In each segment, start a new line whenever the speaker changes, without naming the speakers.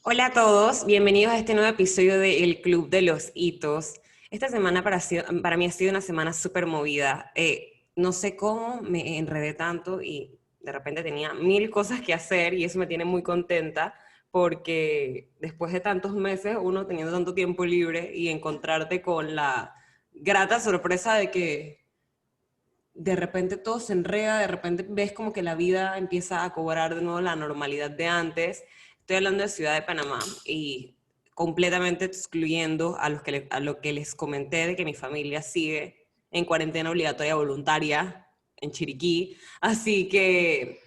Hola a todos, bienvenidos a este nuevo episodio de El Club de los Hitos. Esta semana para mí ha sido una semana súper movida. No sé cómo me enredé tanto y de repente tenía mil cosas que hacer y eso me tiene muy contenta porque después de tantos meses, uno teniendo tanto tiempo libre y encontrarte con la grata sorpresa de que de repente todo se enreda, de repente ves como que la vida empieza a cobrar de nuevo la normalidad de antes. Estoy hablando de Ciudad de Panamá y completamente excluyendo a lo que les comenté de que mi familia sigue en cuarentena obligatoria voluntaria en Chiriquí. Así que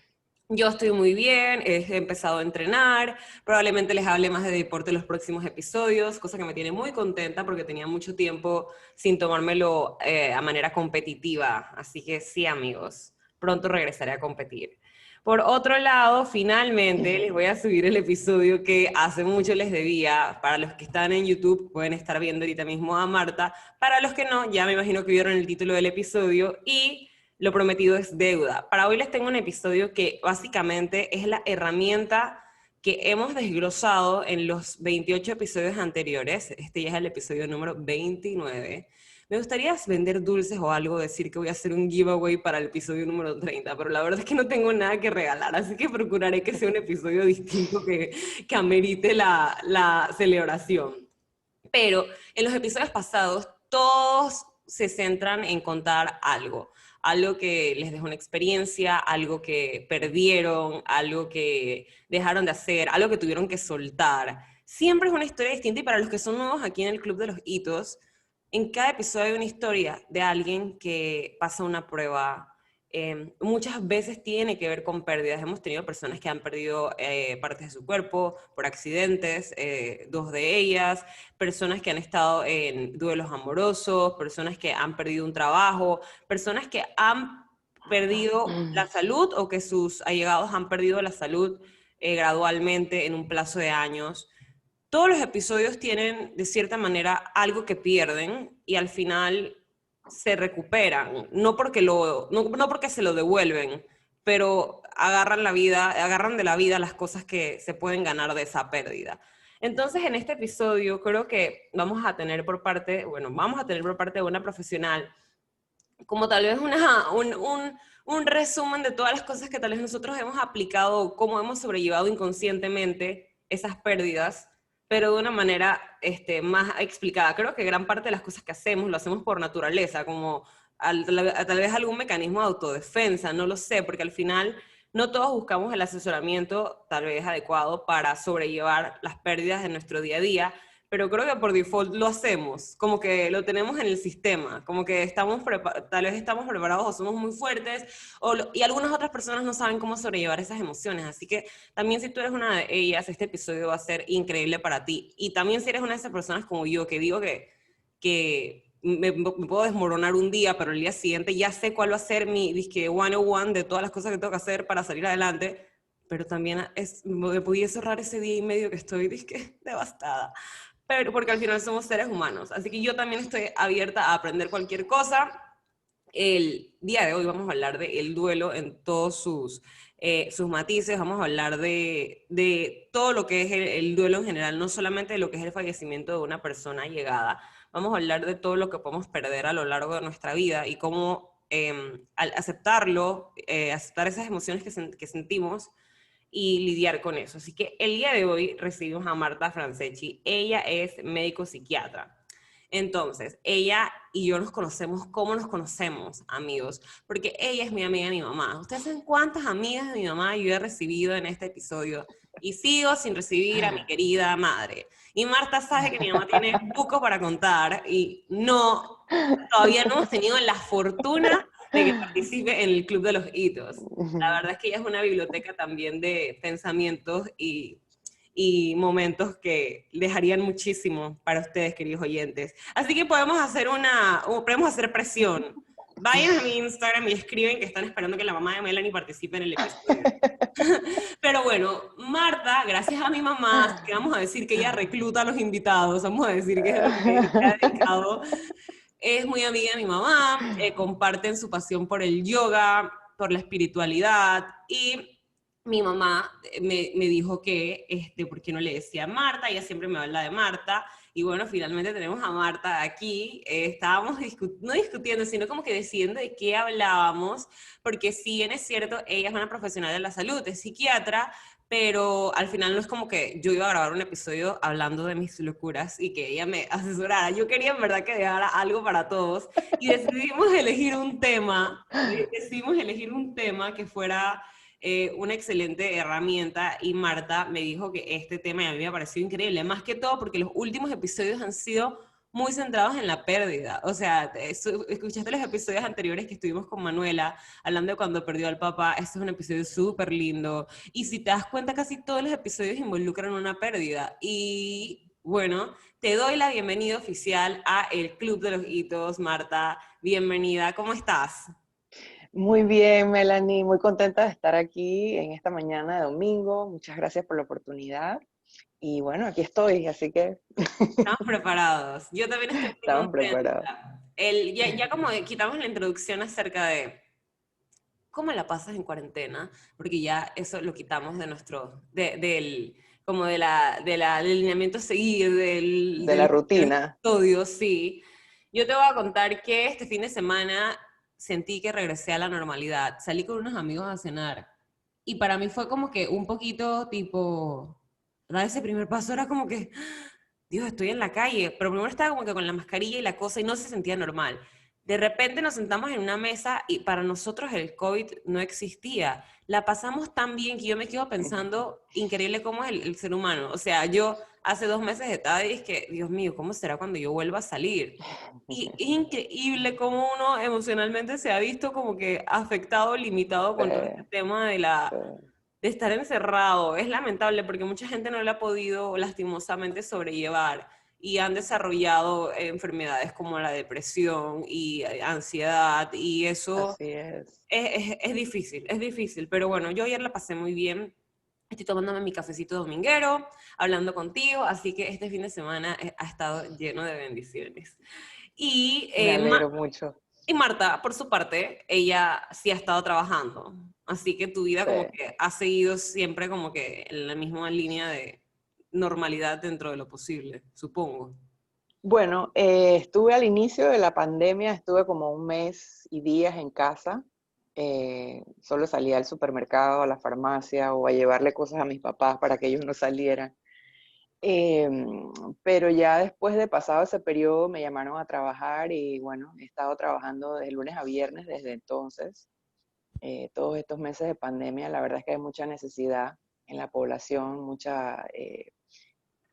yo estoy muy bien, he empezado a entrenar, probablemente les hable más de deporte en los próximos episodios, cosa que me tiene muy contenta porque tenía mucho tiempo sin tomármelo a manera competitiva. Así que sí, amigos, pronto regresaré a competir. Por otro lado, finalmente les voy a subir el episodio que hace mucho les debía. Para los que están en YouTube, pueden estar viendo ahorita mismo a Marta. Para los que no, ya me imagino que vieron el título del episodio y lo prometido es deuda. Para hoy les tengo un episodio que básicamente es la herramienta que hemos desglosado en los 28 episodios anteriores. Este ya es el episodio número 29. Me gustaría vender dulces o algo, decir que voy a hacer un giveaway para el episodio número 30, pero la verdad es que no tengo nada que regalar, así que procuraré que sea un episodio distinto que amerite la celebración. Pero en los episodios pasados, todos se centran en contar algo. Algo que les dejó una experiencia, algo que perdieron, algo que dejaron de hacer, algo que tuvieron que soltar. Siempre es una historia distinta y para los que son nuevos aquí en el Club de los Hitos, en cada episodio hay una historia de alguien que pasa una prueba. Muchas veces tiene que ver con pérdidas. Hemos tenido personas que han perdido partes de su cuerpo por accidentes, dos de ellas, personas que han estado en duelos amorosos, personas que han perdido un trabajo, personas que han perdido la salud o que sus allegados han perdido la salud gradualmente en un plazo de años. Todos los episodios tienen, de cierta manera, algo que pierden y al final se recuperan, no porque se lo devuelven, pero agarran la vida, agarran de la vida las cosas que se pueden ganar de esa pérdida. Entonces, en este episodio creo que vamos a tener por parte de una profesional, como tal vez un resumen de todas las cosas que tal vez nosotros hemos aplicado, cómo hemos sobrellevado inconscientemente esas pérdidas, pero de una manera más explicada. Creo que gran parte de las cosas que hacemos lo hacemos por naturaleza, como tal vez algún mecanismo de autodefensa, no lo sé, porque al final no todos buscamos el asesoramiento tal vez adecuado para sobrellevar las pérdidas de nuestro día a día, pero creo que por default lo hacemos, como que lo tenemos en el sistema, como que tal vez estamos preparados o somos muy fuertes, y algunas otras personas no saben cómo sobrellevar esas emociones, así que también si tú eres una de ellas, este episodio va a ser increíble para ti, y también si eres una de esas personas como yo, que digo que me puedo desmoronar un día, pero el día siguiente ya sé cuál va a ser mi disque 101 de todas las cosas que tengo que hacer para salir adelante, pero también me pudiese ahorrar ese día y medio que estoy disque devastada, pero porque al final somos seres humanos. Así que yo también estoy abierta a aprender cualquier cosa. El día de hoy vamos a hablar del duelo en todos sus matices, vamos a hablar de todo lo que es el duelo en general, no solamente de lo que es el fallecimiento de una persona llegada, vamos a hablar de todo lo que podemos perder a lo largo de nuestra vida y cómo al aceptarlo, aceptar esas emociones que sentimos, y lidiar con eso. Así que el día de hoy recibimos a Marta Franceschi. Ella es médico psiquiatra. Entonces, ella y yo nos conocemos. ¿Cómo nos conocemos, amigos? Porque ella es mi amiga de mi mamá. ¿Ustedes saben cuántas amigas de mi mamá yo he recibido en este episodio? Y sigo sin recibir a mi querida madre. Y Marta sabe que mi mamá tiene poco para contar y todavía no hemos tenido la fortuna de que participe en el Club de los Hitos. La verdad es que ella es una biblioteca también de pensamientos y momentos que dejarían muchísimo para ustedes, queridos oyentes. Así que podemos hacer presión. Vayan a mi Instagram y escriben que están esperando que la mamá de Melanie participe en el episodio. Pero bueno, Marta, gracias a mi mamá, así que vamos a decir que ella recluta a los invitados, vamos a decir que es lo que se ha dedicado. Es muy amiga de mi mamá, comparten su pasión por el yoga, por la espiritualidad y mi mamá me dijo que, ¿por qué no le decía Marta? Ella siempre me habla de Marta. Y bueno, finalmente tenemos a Marta aquí. Estábamos no discutiendo, sino como que decidiendo de qué hablábamos, porque si bien es cierto, ella es una profesional de la salud, es psiquiatra, pero al final no es como que yo iba a grabar un episodio hablando de mis locuras y que ella me asesorara. Yo quería en verdad que dejara algo para todos y decidimos elegir un tema que fuera una excelente herramienta y Marta me dijo que este tema y a mí me ha parecido increíble, más que todo porque los últimos episodios han sido muy centrados en la pérdida. O sea, escuchaste los episodios anteriores que estuvimos con Manuela hablando de cuando perdió al papá. Este es un episodio súper lindo. Y si te das cuenta, casi todos los episodios involucran una pérdida. Y bueno, te doy la bienvenida oficial a el Club de los Hitos, Marta. Bienvenida, ¿cómo estás?
Muy bien, Melanie, muy contenta de estar aquí en esta mañana de domingo. Muchas gracias por la oportunidad. Y bueno, aquí estoy, así que
Estamos preparados. Yo también estoy muy
estamos preparados.
contenta. Ya como quitamos la introducción acerca de cómo la pasas en cuarentena, porque ya eso lo quitamos de como del lineamiento a seguir,
De la
del
rutina.
episodio, sí. Yo te voy a contar que este fin de semana sentí que regresé a la normalidad. Salí con unos amigos a cenar y para mí fue como que un poquito tipo, dar ese primer paso era como que Dios, estoy en la calle, pero primero estaba como que con la mascarilla y la cosa y no se sentía normal. De repente nos sentamos en una mesa y para nosotros el COVID no existía. La pasamos tan bien que yo me quedo pensando, increíble cómo es el ser humano. O sea, yo hace 2 meses estaba y es que, Dios mío, ¿cómo será cuando yo vuelva a salir? Y es increíble cómo uno emocionalmente se ha visto como que afectado, limitado
Sí,
con todo este tema
sí,
de estar encerrado. Es lamentable porque mucha gente no lo ha podido lastimosamente sobrellevar y han desarrollado enfermedades como la depresión y ansiedad y eso
así es.
es difícil, pero bueno, yo ayer la pasé muy bien. Estoy tomándome mi cafecito dominguero, hablando contigo, así que este fin de semana ha estado lleno de bendiciones. Y
Me alegro mucho.
y Marta, por su parte, ella sí ha estado trabajando, así que tu vida
Sí.
como que ha seguido siempre como que en la misma línea de normalidad dentro de lo posible, supongo.
Bueno, estuve al inicio de la pandemia, estuve como un mes y días en casa. Solo salía al supermercado, a la farmacia o a llevarle cosas a mis papás para que ellos no salieran. Pero ya después de pasado ese periodo me llamaron a trabajar y bueno, he estado trabajando de lunes a viernes desde entonces. Todos estos meses de pandemia, la verdad es que hay mucha necesidad en la población,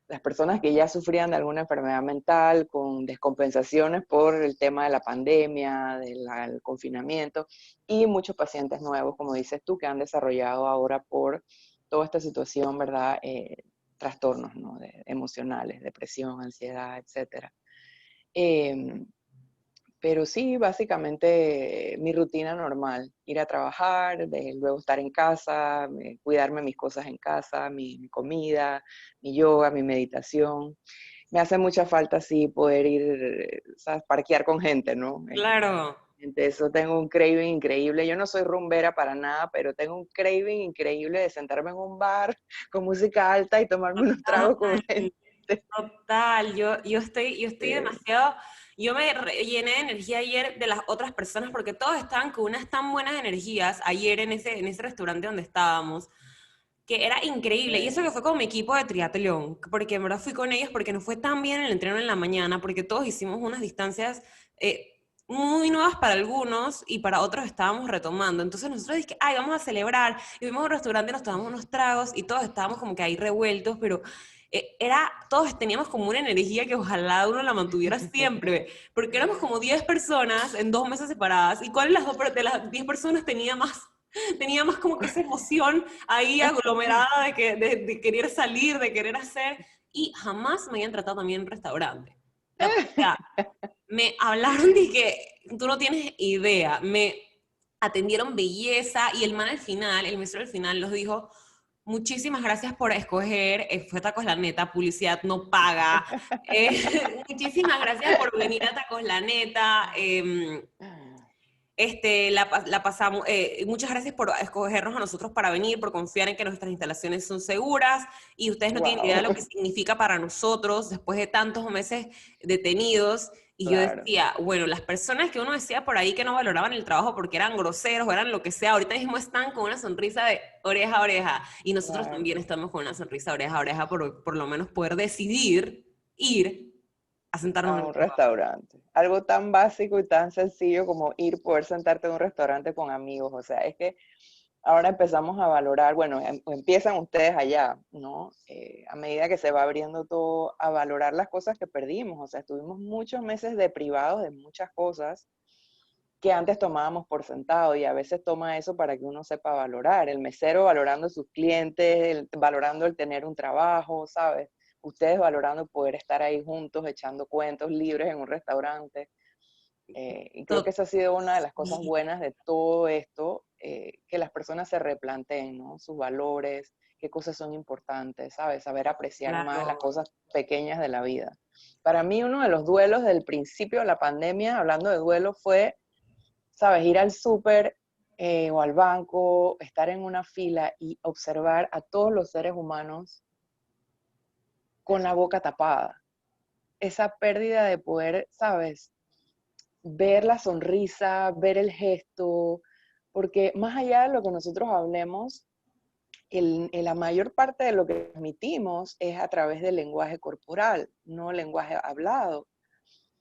las personas que ya sufrían de alguna enfermedad mental con descompensaciones por el tema de la pandemia, del confinamiento y muchos pacientes nuevos, como dices tú, que han desarrollado ahora por toda esta situación, ¿verdad? Trastornos, ¿no? Emocionales, depresión, ansiedad, etcétera. Eh, pero sí, básicamente mi rutina normal, ir a trabajar, luego estar en casa, cuidarme mis cosas en casa, mi comida, mi yoga, mi meditación. Me hace mucha falta, sí, poder ir, ¿sabes? Parquear con gente, ¿no?
Claro.
Eso tengo un craving increíble. Yo no soy rumbera para nada, pero tengo un craving increíble de sentarme en un bar con música alta y tomarme unos tragos con gente.
Total, yo estoy
Eh,
demasiado, yo me llené de energía ayer de las otras personas porque todos estaban con unas tan buenas energías ayer en ese restaurante donde estábamos, que era increíble. Y eso que fue con mi equipo de triatlón, porque en verdad fui con ellos porque nos fue tan bien el entreno en la mañana, porque todos hicimos unas distancias muy nuevas para algunos y para otros estábamos retomando. Entonces nosotros dijimos, ay, vamos a celebrar. Y fuimos a un restaurante, nos tomamos unos tragos y todos estábamos como que ahí revueltos, pero todos teníamos como una energía que ojalá uno la mantuviera siempre, porque éramos como 10 personas en 2 mesas separadas. ¿Y cuál de las 10 personas tenía más como que esa emoción ahí aglomerada de querer salir, de querer hacer, y jamás me habían tratado también en restaurante. O sea, me hablaron de que tú no tienes idea, me atendieron belleza y el man al final, el maestro al final nos dijo, muchísimas gracias por escoger, fue Tacos La Neta, publicidad no paga, muchísimas gracias por venir a Tacos La Neta, La pasamos, muchas gracias por escogernos a nosotros para venir, por confiar en que nuestras instalaciones son seguras y ustedes no tienen idea de
Wow,
lo que significa para nosotros después de tantos meses detenidos. Y yo
claro,
decía, bueno, las personas que uno decía por ahí que no valoraban el trabajo porque eran groseros o eran lo que sea, ahorita mismo están con una sonrisa de oreja a oreja y nosotros
claro.
también estamos con una sonrisa de oreja a oreja por lo menos poder decidir ir a sentarnos
A
en un
un
trabajo.
restaurante. Algo tan básico y tan sencillo como ir, poder sentarte en un restaurante con amigos. O sea, es que ahora empezamos a valorar, bueno, empiezan ustedes allá, ¿no? A medida que se va abriendo todo, a valorar las cosas que perdimos. O sea, estuvimos muchos meses de privados de muchas cosas que antes tomábamos por sentado y a veces toma eso para que uno sepa valorar. El mesero valorando a sus clientes, valorando el tener un trabajo, ¿sabes? Ustedes valorando poder estar ahí juntos, echando cuentos libres en un restaurante. Y creo que
Tot-
esa ha sido una de las cosas
y
buenas de todo esto, que las personas se replanteen, ¿no? Sus valores, qué cosas son importantes, ¿sabes? Saber apreciar más las
claro.
cosas pequeñas de la vida. Para mí uno de los duelos del principio de la pandemia, hablando de duelo, fue, ¿sabes? Ir al súper o al banco, estar en una fila y observar a todos los seres humanos con la boca tapada. Esa pérdida de poder, ¿sabes? Ver la sonrisa, ver el gesto, porque más allá de lo que nosotros hablemos, la mayor parte de lo que transmitimos es a través del lenguaje corporal, no lenguaje hablado.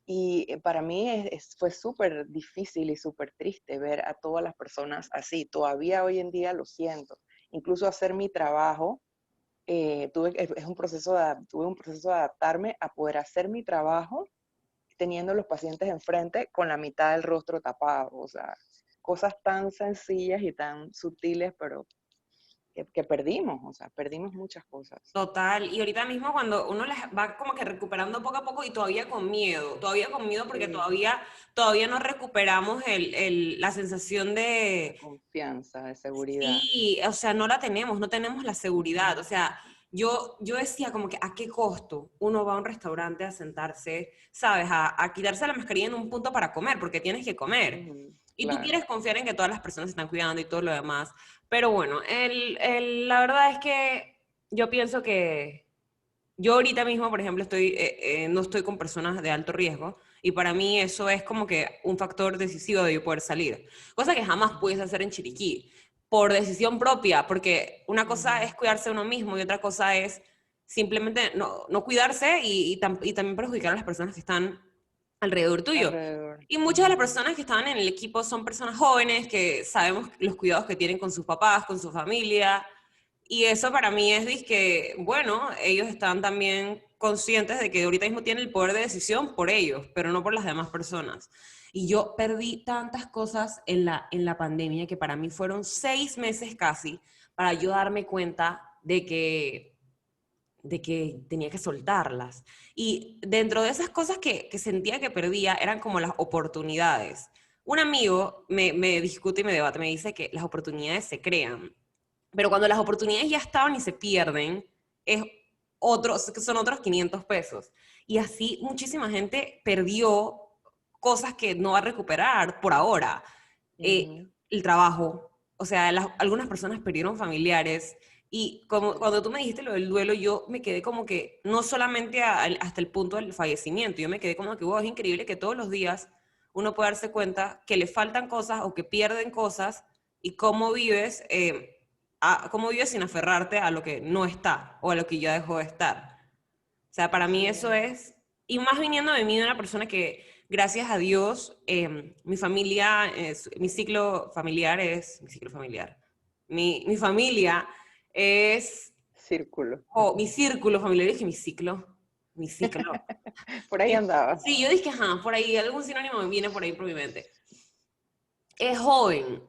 Y para mí fue súper difícil y súper triste ver a todas las personas así. Todavía hoy en día lo siento. Incluso hacer mi trabajo, tuve un proceso de adaptarme a poder hacer mi trabajo teniendo los pacientes enfrente con la mitad del rostro tapado. O sea, cosas tan sencillas y tan sutiles, pero que perdimos, o sea, perdimos muchas cosas.
Total, y ahorita mismo cuando uno las va como que recuperando poco a poco y todavía con miedo porque
Sí,
todavía no recuperamos la sensación
de
de,
confianza, de seguridad.
sí, o sea, no tenemos la seguridad, o
Ujú,
sea, yo decía como que a qué costo uno va a un restaurante a sentarse, ¿sabes? A quitarse la mascarilla en un punto para comer, porque tienes que comer.
ujú,
Y tú
claro.
quieres confiar en que todas las personas se están cuidando y todo lo demás. Pero bueno, la verdad es que yo pienso que yo ahorita mismo, por ejemplo, no estoy con personas de alto riesgo y para mí eso es como que un factor decisivo de yo poder salir. Cosa que jamás pudiese hacer en Chiriquí, por decisión propia, porque una cosa
Ujú,
es cuidarse uno mismo y otra cosa es simplemente no cuidarse y también perjudicar a las personas que están alrededor tuyo.
alrededor.
Y muchas de las
Ujú,
personas que estaban en el equipo son personas jóvenes que sabemos los cuidados que tienen con sus papás, con su familia, y eso para mí es que, bueno, ellos están también conscientes de que ahorita mismo tienen el poder de decisión por ellos, pero no por las demás personas. Y yo perdí tantas cosas en la pandemia que para mí fueron 6 meses casi para yo darme cuenta de que tenía que soltarlas. Y dentro de esas cosas que sentía que perdía eran como las oportunidades. Un amigo me discute y me debate, me dice que las oportunidades se crean, pero cuando las oportunidades ya estaban y se pierden, es son otros 500 pesos. Y así muchísima gente perdió cosas que no va a recuperar por ahora.
ujú,
El trabajo, o sea, algunas personas perdieron familiares. Y como,
sí,
cuando tú me dijiste lo del duelo, yo me quedé como que, no solamente hasta el punto del fallecimiento, yo me quedé como que, wow, es increíble que todos los días uno puede darse cuenta que le faltan cosas o que pierden cosas y cómo vives sin aferrarte a lo que no está o a lo que ya dejó de estar. O sea, para mí
así
eso
es.
es, y más viniendo de mí, de una persona que, gracias a Dios, mi familia, mi ciclo familiar, mi familia es,
Círculo.
o mi círculo familiar, dije mi ciclo.
Por ahí andaba.
Sí, yo dije, ajá, por ahí, algún sinónimo me viene por ahí por mi mente. Es joven.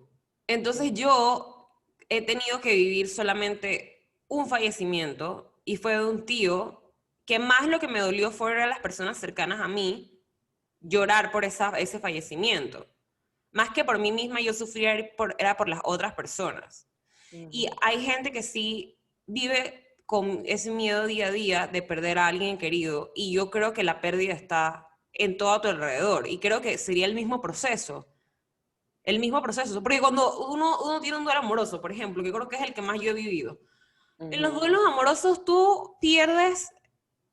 Entonces
Ujú,
yo he tenido que vivir solamente un fallecimiento y fue de un tío que más lo que me dolió fue ver a las personas cercanas a mí llorar por ese fallecimiento. Más que por mí misma, yo sufría era por las otras personas. Y
ujú,
hay gente que sí vive con ese miedo día a día de perder a alguien querido y yo creo que la pérdida está en todo a tu alrededor y creo que sería el mismo proceso el mismo proceso. Porque cuando uno tiene un duelo amoroso, por ejemplo, que creo que es el que más yo he vivido, en los
Ujú.
duelos amorosos tú pierdes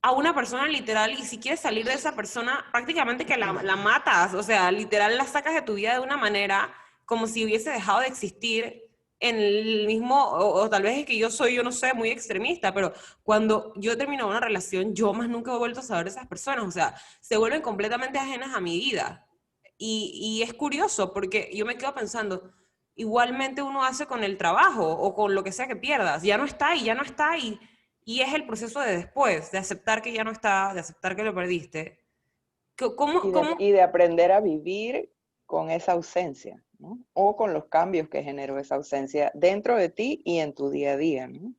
a una persona literal y si quieres salir de esa persona, prácticamente que la matas, o sea, literal la sacas de tu vida de una manera como si hubiese dejado de existir en el mismo, o tal vez es que yo no sé, muy extremista, pero cuando yo termino una relación, yo más nunca he vuelto a saber de esas personas, o sea, se vuelven completamente ajenas a mi vida. Y es curioso porque yo me quedo pensando, igualmente uno hace con el trabajo o con lo que sea que pierdas, ya no está y ya no está y es el proceso de después, de aceptar que ya no está, de aceptar que lo perdiste.
Y de,
¿Cómo?
y de aprender a vivir con esa ausencia, ¿no? O con los cambios que generó esa ausencia dentro de ti y en tu día a día, ¿no?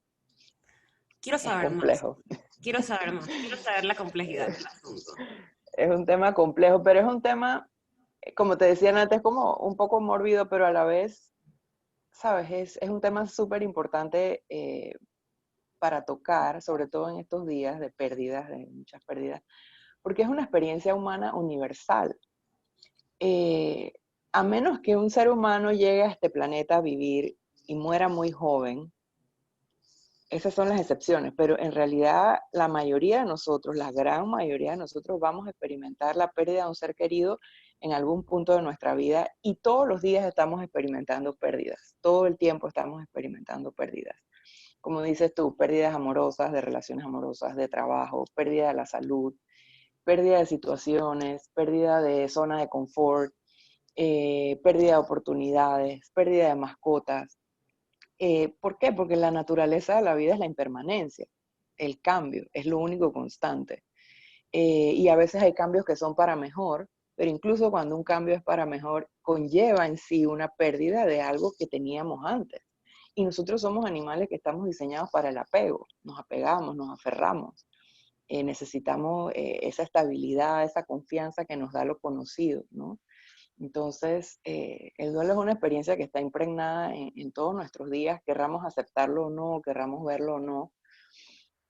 Quiero
Es
saber más,
complejo.
quiero saber más, quiero saber la complejidad del asunto.
Es un tema complejo, pero es un tema, como te decía antes, como un poco mórbido, pero a la vez, ¿sabes? Es un tema súper importante para tocar, sobre todo en estos días de pérdidas, de muchas pérdidas, porque es una experiencia humana universal. Eh, a menos que un ser humano llegue a este planeta a vivir y muera muy joven, esas son las excepciones, pero en realidad la mayoría de nosotros, la gran mayoría de nosotros vamos a experimentar la pérdida de un ser querido en algún punto de nuestra vida y todos los días estamos experimentando pérdidas, todo el tiempo estamos experimentando pérdidas. Como dices tú, pérdidas amorosas, de relaciones amorosas, de trabajo, pérdida de la salud, pérdida de situaciones, pérdida de zona de confort, pérdida de oportunidades, pérdida de mascotas. ¿Por qué? Porque la naturaleza de la vida es la impermanencia, el cambio, es lo único constante. Y a veces hay cambios que son para mejor, pero incluso cuando un cambio es para mejor, conlleva en sí una pérdida de algo que teníamos antes. Y nosotros somos animales que estamos diseñados para el apego, nos apegamos, nos aferramos, necesitamos esa estabilidad, esa confianza que nos da lo conocido, ¿no? Entonces, el duelo es una experiencia que está impregnada en todos nuestros días, querramos aceptarlo o no, querramos verlo o no.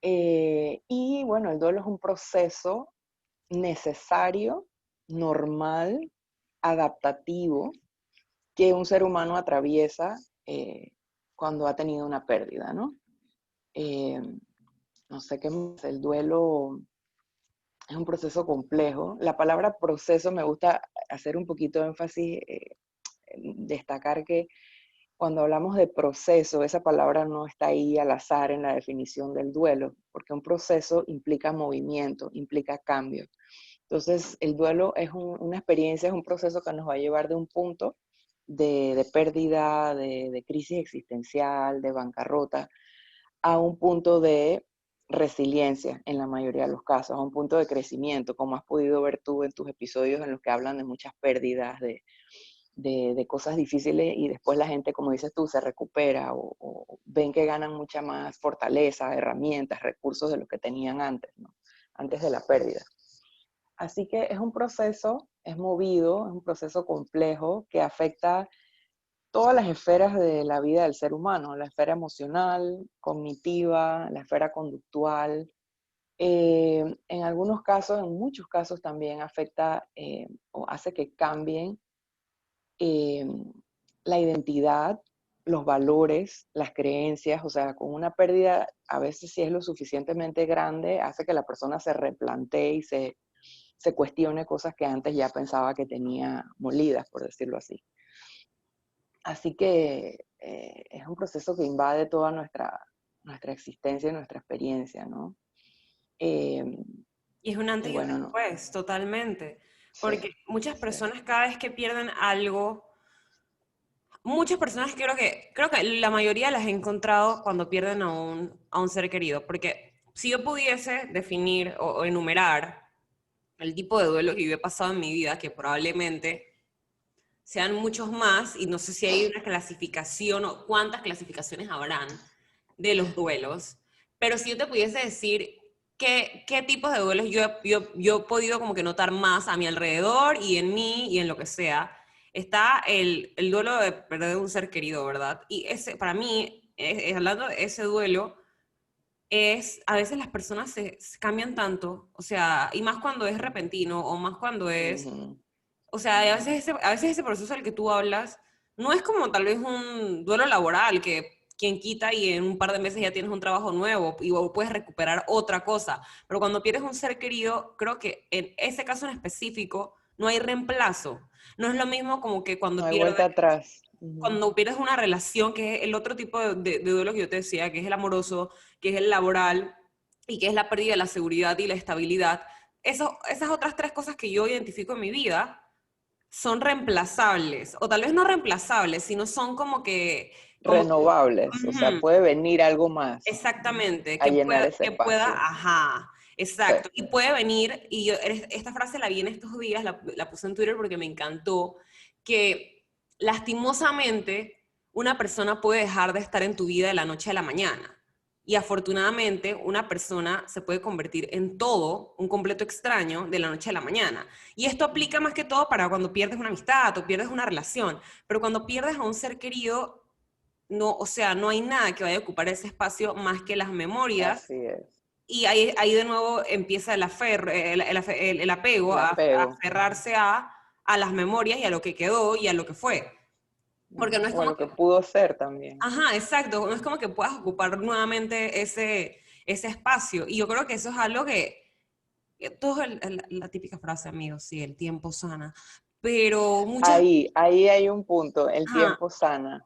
Y bueno, el duelo es un proceso necesario, normal, adaptativo, que un ser humano atraviesa cuando ha tenido una pérdida, ¿no? Eh, no sé qué más, el duelo es un proceso complejo. La palabra proceso me gusta hacer un poquito de énfasis, destacar que cuando hablamos de proceso, esa palabra no está ahí al azar en la definición del duelo, porque un proceso implica movimiento, implica cambio. Entonces, el duelo es una experiencia, es un proceso que nos va a llevar de un punto de pérdida, de crisis existencial, de bancarrota, a un punto de resiliencia en la mayoría de los casos, a un punto de crecimiento, como has podido ver tú en tus episodios en los que hablan de muchas pérdidas, de cosas difíciles y después la gente, como dices tú, se recupera o ven que ganan mucha más fortaleza, herramientas, recursos de lo que tenían antes, ¿no? Antes de la pérdida. Así que es un proceso, es movido, es un proceso complejo que afecta todas las esferas de la vida del ser humano, la esfera emocional, cognitiva, la esfera conductual. En algunos casos, en muchos casos también afecta o hace que cambien eh, la identidad, los valores, las creencias, o sea, con una pérdida, a veces si es lo suficientemente grande, hace que la persona se replantee y se cuestione cosas que antes ya pensaba que tenía molidas, por decirlo así. Así que es un proceso que invade toda nuestra existencia y nuestra experiencia, ¿no? Eh,
Y es un antes
y
y un
bueno, no,
después, totalmente.
sí,
Porque muchas
sí.
personas cada vez que pierden algo, muchas personas creo que la mayoría las he encontrado cuando pierden a un ser querido. Porque si yo pudiese definir o enumerar el tipo de duelo que yo he pasado en mi vida, que probablemente sean muchos más, y no sé si hay una clasificación o cuántas clasificaciones habrán de los duelos, pero si yo te pudiese decir qué tipos de duelos yo he podido como que notar más a mi alrededor y en mí y en lo que sea, está el duelo de perder un ser querido, ¿verdad? Y ese, para mí, hablando de ese duelo, es, a veces las personas se cambian tanto, o sea, y más cuando es repentino o más cuando es
Ujú.
O sea, a veces ese proceso del que tú hablas no es como tal vez un duelo laboral, que quien quita y en un par de meses ya tienes un trabajo nuevo y vos puedes recuperar otra cosa. Pero cuando pierdes un ser querido, creo que en ese caso en específico no hay reemplazo. No es lo mismo como que
No hay vuelta atrás. Ujú.
cuando pierdes una relación, que es el otro tipo de duelo que yo te decía, que es el amoroso, que es el laboral y que es la pérdida de la seguridad y la estabilidad. Esas otras tres cosas que yo identifico en mi vida son reemplazables, o tal vez no reemplazables, sino son como que,
Renovables, o sea,
ujú,
puede venir algo más
exactamente,
a llenar ese
que pueda,
espacio.
ajá,
Sí.
exacto, y puede venir, y yo esta frase la vi en estos días, la puse en Twitter porque me encantó, que lastimosamente una persona puede dejar de estar en tu vida de la noche a la mañana. Y afortunadamente una persona se puede convertir en todo, un completo extraño, de la noche a la mañana. Y esto aplica más que todo para cuando pierdes una amistad o pierdes una relación. Pero cuando pierdes a un ser querido, no, o sea, no hay nada que vaya a ocupar ese espacio más que las memorias.
Así es.
Y ahí de nuevo empieza el apego
El
a
apego.
aferrarse a las memorias y a lo que quedó y a lo que fue. Porque no es
O a
como
lo
que,
que pudo ser también.
ajá, exacto, no es como que puedas ocupar nuevamente ese espacio. Y yo creo que eso es algo que todo la típica frase, amigos, sí, el tiempo sana. Pero muchas,
Ahí hay un punto, el
ajá,
tiempo sana.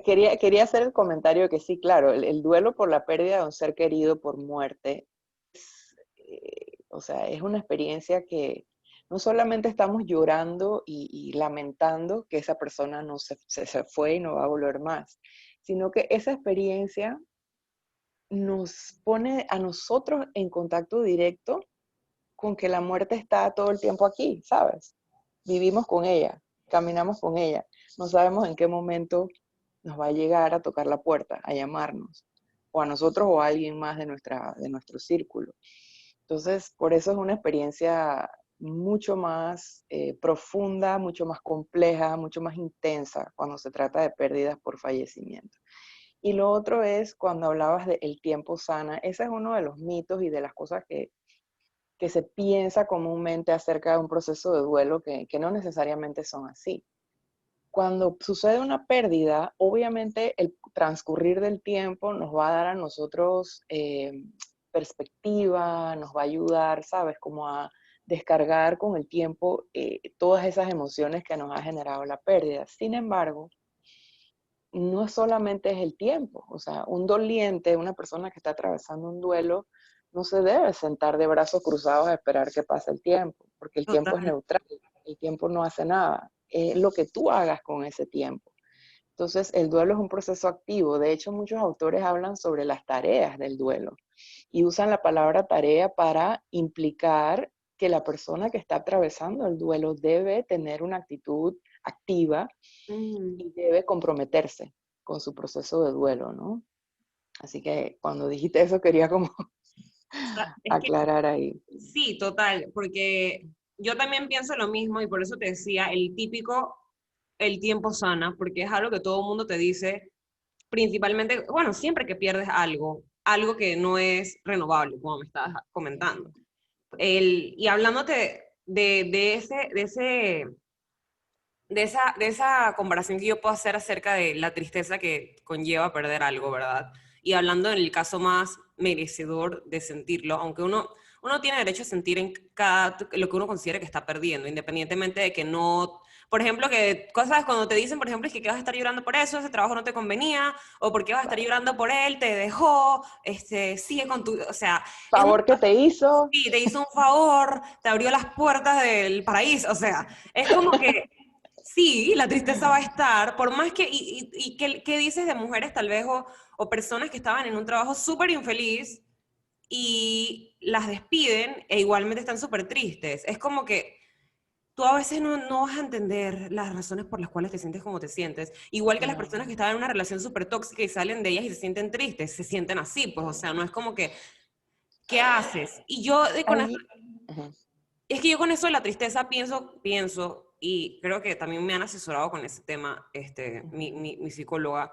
Quería hacer el comentario que sí, claro, el duelo por la pérdida de un ser querido por muerte, o sea, es una experiencia que no solamente estamos llorando y lamentando que esa persona no se fue y no va a volver más, sino que esa experiencia nos pone a nosotros en contacto directo con que la muerte está todo el tiempo aquí, ¿sabes? Vivimos con ella, caminamos con ella, no sabemos en qué momento nos va a llegar a tocar la puerta, a llamarnos, o a nosotros o a alguien más de nuestro círculo. Entonces, por eso es una experiencia mucho más profunda, mucho más compleja, mucho más intensa cuando se trata de pérdidas por fallecimiento. Y lo otro es cuando hablabas de el tiempo sana, ese es uno de los mitos y de las cosas que se piensa comúnmente acerca de un proceso de duelo que no necesariamente son así. Cuando sucede una pérdida, obviamente el transcurrir del tiempo nos va a dar a nosotros perspectiva, nos va a ayudar, ¿sabes? Como a descargar con el tiempo todas esas emociones que nos ha generado la pérdida. Sin embargo, no solamente es el tiempo, o sea, un doliente, una persona que está atravesando un duelo, no se debe sentar de brazos cruzados a esperar que pase el tiempo, porque el tiempo es
total.
neutral, el tiempo no hace nada, es lo que tú hagas con ese tiempo. Entonces, el duelo es un proceso activo. De hecho, muchos autores hablan sobre las tareas del duelo y usan la palabra tarea para implicar que la persona que está atravesando el duelo debe tener una actitud activa
Mm.
y debe comprometerse con su proceso de duelo, ¿no? Así que cuando dijiste eso quería como
Es que
aclarar ahí.
sí, total, porque yo también pienso lo mismo y por eso te decía, el típico, el tiempo sana, porque es algo que todo el mundo te dice, principalmente, bueno, siempre que pierdes algo, algo que no es renovable, como me estabas comentando. Y hablándote de esa comparación que yo puedo hacer acerca de la tristeza que conlleva perder algo, ¿verdad? Y hablando en el caso más merecedor de sentirlo, aunque uno tiene derecho a sentir en lo que uno considere que está perdiendo, independientemente de que no, por ejemplo, que cosas cuando te dicen, por ejemplo, es que vas a estar llorando por eso, ese trabajo no te convenía, o porque vas a estar
Claro.
llorando por él, te dejó, sigue con tu, o sea, es
Favor que te hizo.
sí, te hizo un favor, te abrió las puertas del paraíso, o sea, es como que sí, la tristeza va a estar, por más que, ¿qué dices de mujeres tal vez o personas que estaban en un trabajo súper infeliz y las despiden e igualmente están súper tristes? Es como que tú a veces no vas a entender las razones por las cuales te sientes como te sientes. Igual que las personas que
No,
estaban en una relación súper tóxica y salen de ellas y se sienten tristes, se sienten así, pues, o sea, no es como que, ¿qué haces? Y yo con eso,
ahí, ujú,
es que yo con eso de la tristeza pienso, y creo que también me han asesorado con ese tema,
ujú.
mi psicóloga,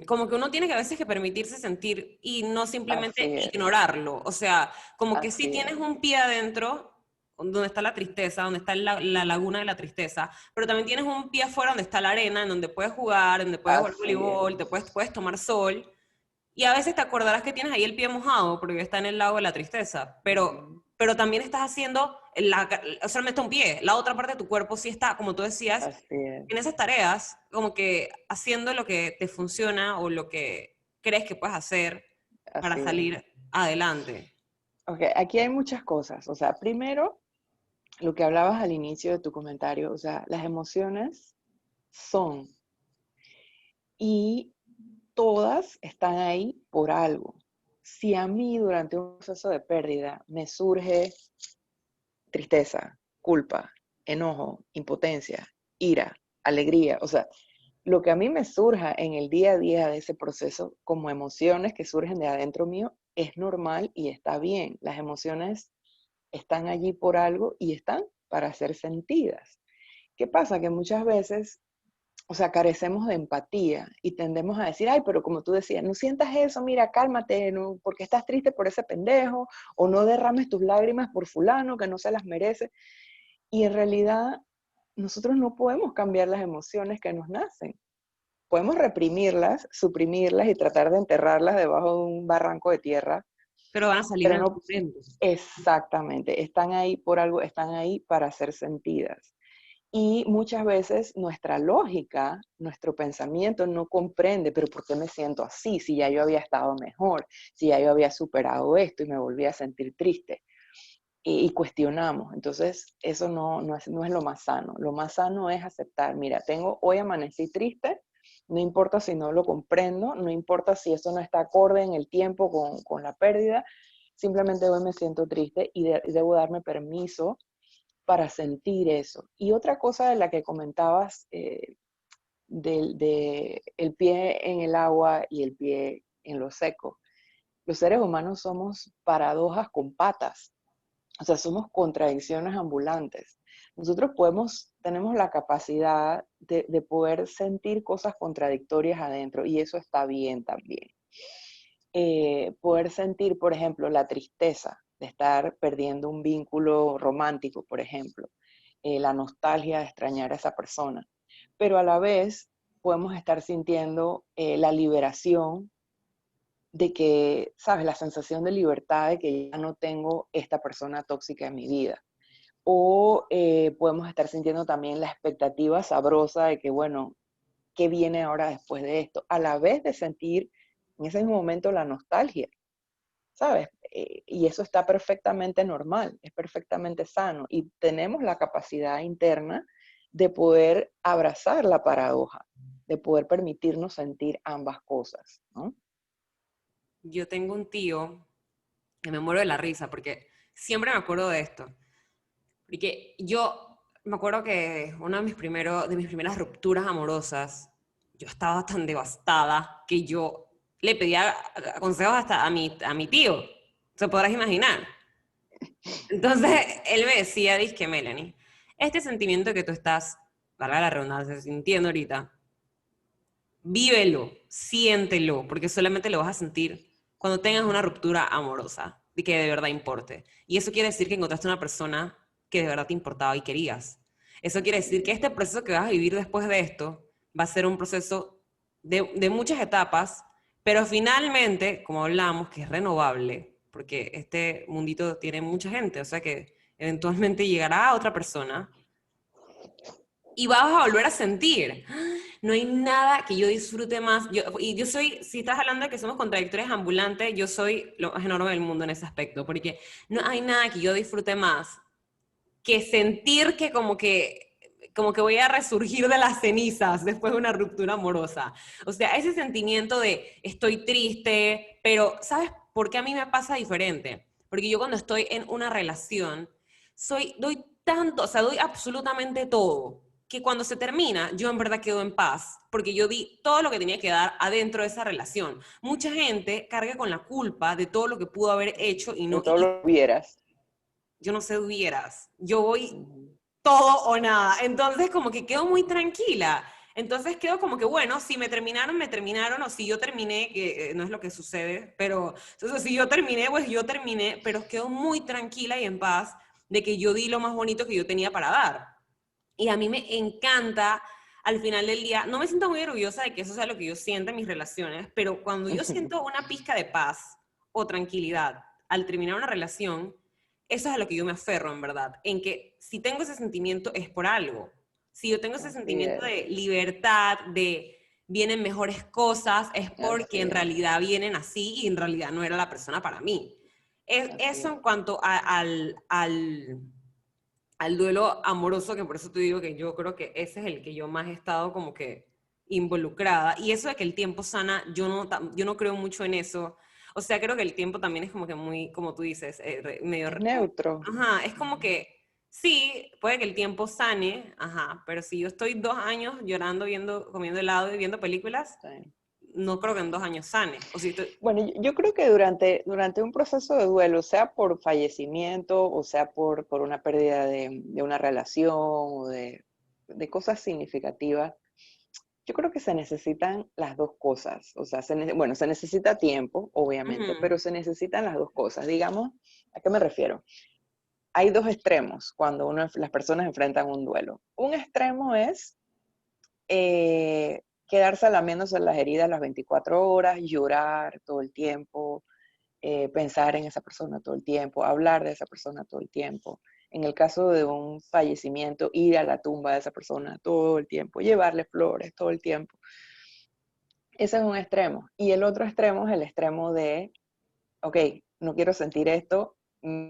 como que uno tiene que a veces que permitirse sentir y no simplemente
Así es,
ignorarlo. O sea, como que si
así
tienes
es.
un pie adentro, donde está la tristeza, donde está la laguna de la tristeza, pero también tienes un pie afuera donde está la arena, en donde puedes jugar, donde puedes jugar
Así es,
voleibol, puedes tomar sol, y a veces te acordarás que tienes ahí el pie mojado porque está en el lago de la tristeza,
ujú,
pero también estás haciendo solamente un pie, la otra parte de tu cuerpo sí está, como tú decías,
así es,
en esas tareas, como que haciendo lo que te funciona o lo que crees que puedes hacer para
así es.
salir adelante.
Ok, aquí hay muchas cosas. O sea, primero, lo que hablabas al inicio de tu comentario, o sea, las emociones son y todas están ahí por algo. Si a mí durante un proceso de pérdida me surge tristeza, culpa, enojo, impotencia, ira, alegría, o sea, lo que a mí me surja en el día a día de ese proceso como emociones que surgen de adentro mío es normal y está bien. Las emociones están allí por algo y están para ser sentidas. ¿Qué pasa? Que muchas veces, o sea, carecemos de empatía y tendemos a decir, ay, pero como tú decías, no sientas eso, mira, cálmate, no, porque estás triste por ese pendejo, o no derrames tus lágrimas por fulano que no se las merece. Y en realidad, nosotros no podemos cambiar las emociones que nos nacen. Podemos reprimirlas, suprimirlas y tratar de enterrarlas debajo de un barranco de tierra,
Pero van a salir
pero
en algún
no
momento.
exactamente, están ahí por algo, están ahí para ser sentidas. Y muchas veces nuestra lógica, nuestro pensamiento no comprende, pero ¿por qué me siento así? Si ya yo había estado mejor, si ya yo había superado esto y me volví a sentir triste. Y cuestionamos. Entonces, eso no es lo más sano. Lo más sano es aceptar, mira, hoy amanecí triste, no importa si no lo comprendo, no importa si eso no está acorde en el tiempo con la pérdida, simplemente hoy me siento triste y debo darme permiso para sentir eso. Y otra cosa de la que comentabas, de el pie en el agua y el pie en lo seco. Los seres humanos somos paradojas con patas, o sea, somos contradicciones ambulantes. Nosotros tenemos la capacidad de poder sentir cosas contradictorias adentro y eso está bien también. Poder sentir, por ejemplo, la tristeza de estar perdiendo un vínculo romántico, por ejemplo, la nostalgia de extrañar a esa persona, pero a la vez podemos estar sintiendo la liberación de que, sabes, la sensación de libertad de que ya no tengo esta persona tóxica en mi vida. O podemos estar sintiendo también la expectativa sabrosa de que, bueno, ¿qué viene ahora después de esto? A la vez de sentir en ese mismo momento la nostalgia, ¿sabes? Y eso está perfectamente normal, es perfectamente sano y tenemos la capacidad interna de poder abrazar la paradoja, de poder permitirnos sentir ambas cosas, ¿no?
Yo tengo un tío que me muero de la risa porque siempre me acuerdo de esto. Porque yo me acuerdo que de mis primeras rupturas amorosas, yo estaba tan devastada que yo le pedía consejos hasta a mi tío. Se podrás imaginar. Entonces, él me decía, que Melanie, este sentimiento que tú estás, valga la redundancia, sintiendo ahorita, vívelo, siéntelo, porque solamente lo vas a sentir cuando tengas una ruptura amorosa y que de verdad importe. Y eso quiere decir que encontraste una persona que de verdad te importaba y querías. Eso quiere decir que este proceso que vas a vivir después de esto va a ser un proceso de muchas etapas, pero finalmente, como hablamos, que es renovable, porque este mundito tiene mucha gente, o sea que eventualmente llegará a otra persona y vas a volver a sentir. No hay nada que yo disfrute más. Y yo soy, si estás hablando de que somos contradictorias ambulantes, yo soy lo más enorme del mundo en ese aspecto, porque no hay nada que yo disfrute más que sentir que como que voy a resurgir de las cenizas después de una ruptura amorosa. O sea, ese sentimiento de estoy triste, pero ¿sabes por qué a mí me pasa diferente? Porque yo cuando estoy en una relación, doy tanto, o sea, doy absolutamente todo, que cuando se termina, yo en verdad quedo en paz, porque yo di todo lo que tenía que dar adentro de esa relación. Mucha gente carga con la culpa de todo lo que pudo haber hecho y
De
no,
todo lo que vieras.
yo no sé hubieras. Yo voy
Ujú.
todo o nada. Entonces, como que quedo muy tranquila. Entonces quedo como que, bueno, si me terminaron, o si yo terminé, que no es lo que sucede, pero entonces, si yo terminé, pues yo terminé, pero quedo muy tranquila y en paz, de que yo di lo más bonito que yo tenía para dar. Y a mí me encanta, al final del día, no me siento muy orgullosa de que eso sea lo que yo sienta en mis relaciones, pero cuando yo siento una pizca de paz o tranquilidad al terminar una relación, eso es a lo que yo me aferro, en verdad, en que si tengo ese sentimiento es por algo. Si yo tengo ese
Así
sentimiento
es,
de libertad, de vienen mejores cosas, es porque
así
en
es,
realidad vienen así y en realidad no era la persona para mí.
así
Eso
es.
en cuanto al duelo amoroso, que por eso te digo que yo creo que ese es el que yo más he estado como que involucrada. Y eso de que el tiempo sana, yo no creo mucho en eso. O sea, creo que el tiempo también es como que muy, como tú dices, medio...
Es neutro.
Ajá, es como que sí, puede que el tiempo sane, ajá, pero si yo estoy 2 años llorando, viendo, comiendo helado y viendo películas,
Sí.
no creo que en 2 años sane. O si estoy...
Bueno, yo creo que durante un proceso de duelo, sea por fallecimiento o sea por una pérdida de una relación o de cosas significativas, yo creo que se necesitan las dos cosas. O sea, bueno, se necesita tiempo, obviamente,
Ujú,
pero se necesitan las dos cosas. Digamos, ¿a qué me refiero? Hay dos extremos cuando las personas enfrentan un duelo. Un extremo es quedarse lamiéndose las heridas las 24 horas, llorar todo el tiempo, pensar en esa persona todo el tiempo, hablar de esa persona todo el tiempo. En el caso de un fallecimiento, ir a la tumba de esa persona todo el tiempo, llevarle flores todo el tiempo. Ese es un extremo. Y el otro extremo es el extremo de, ok, no quiero sentir esto,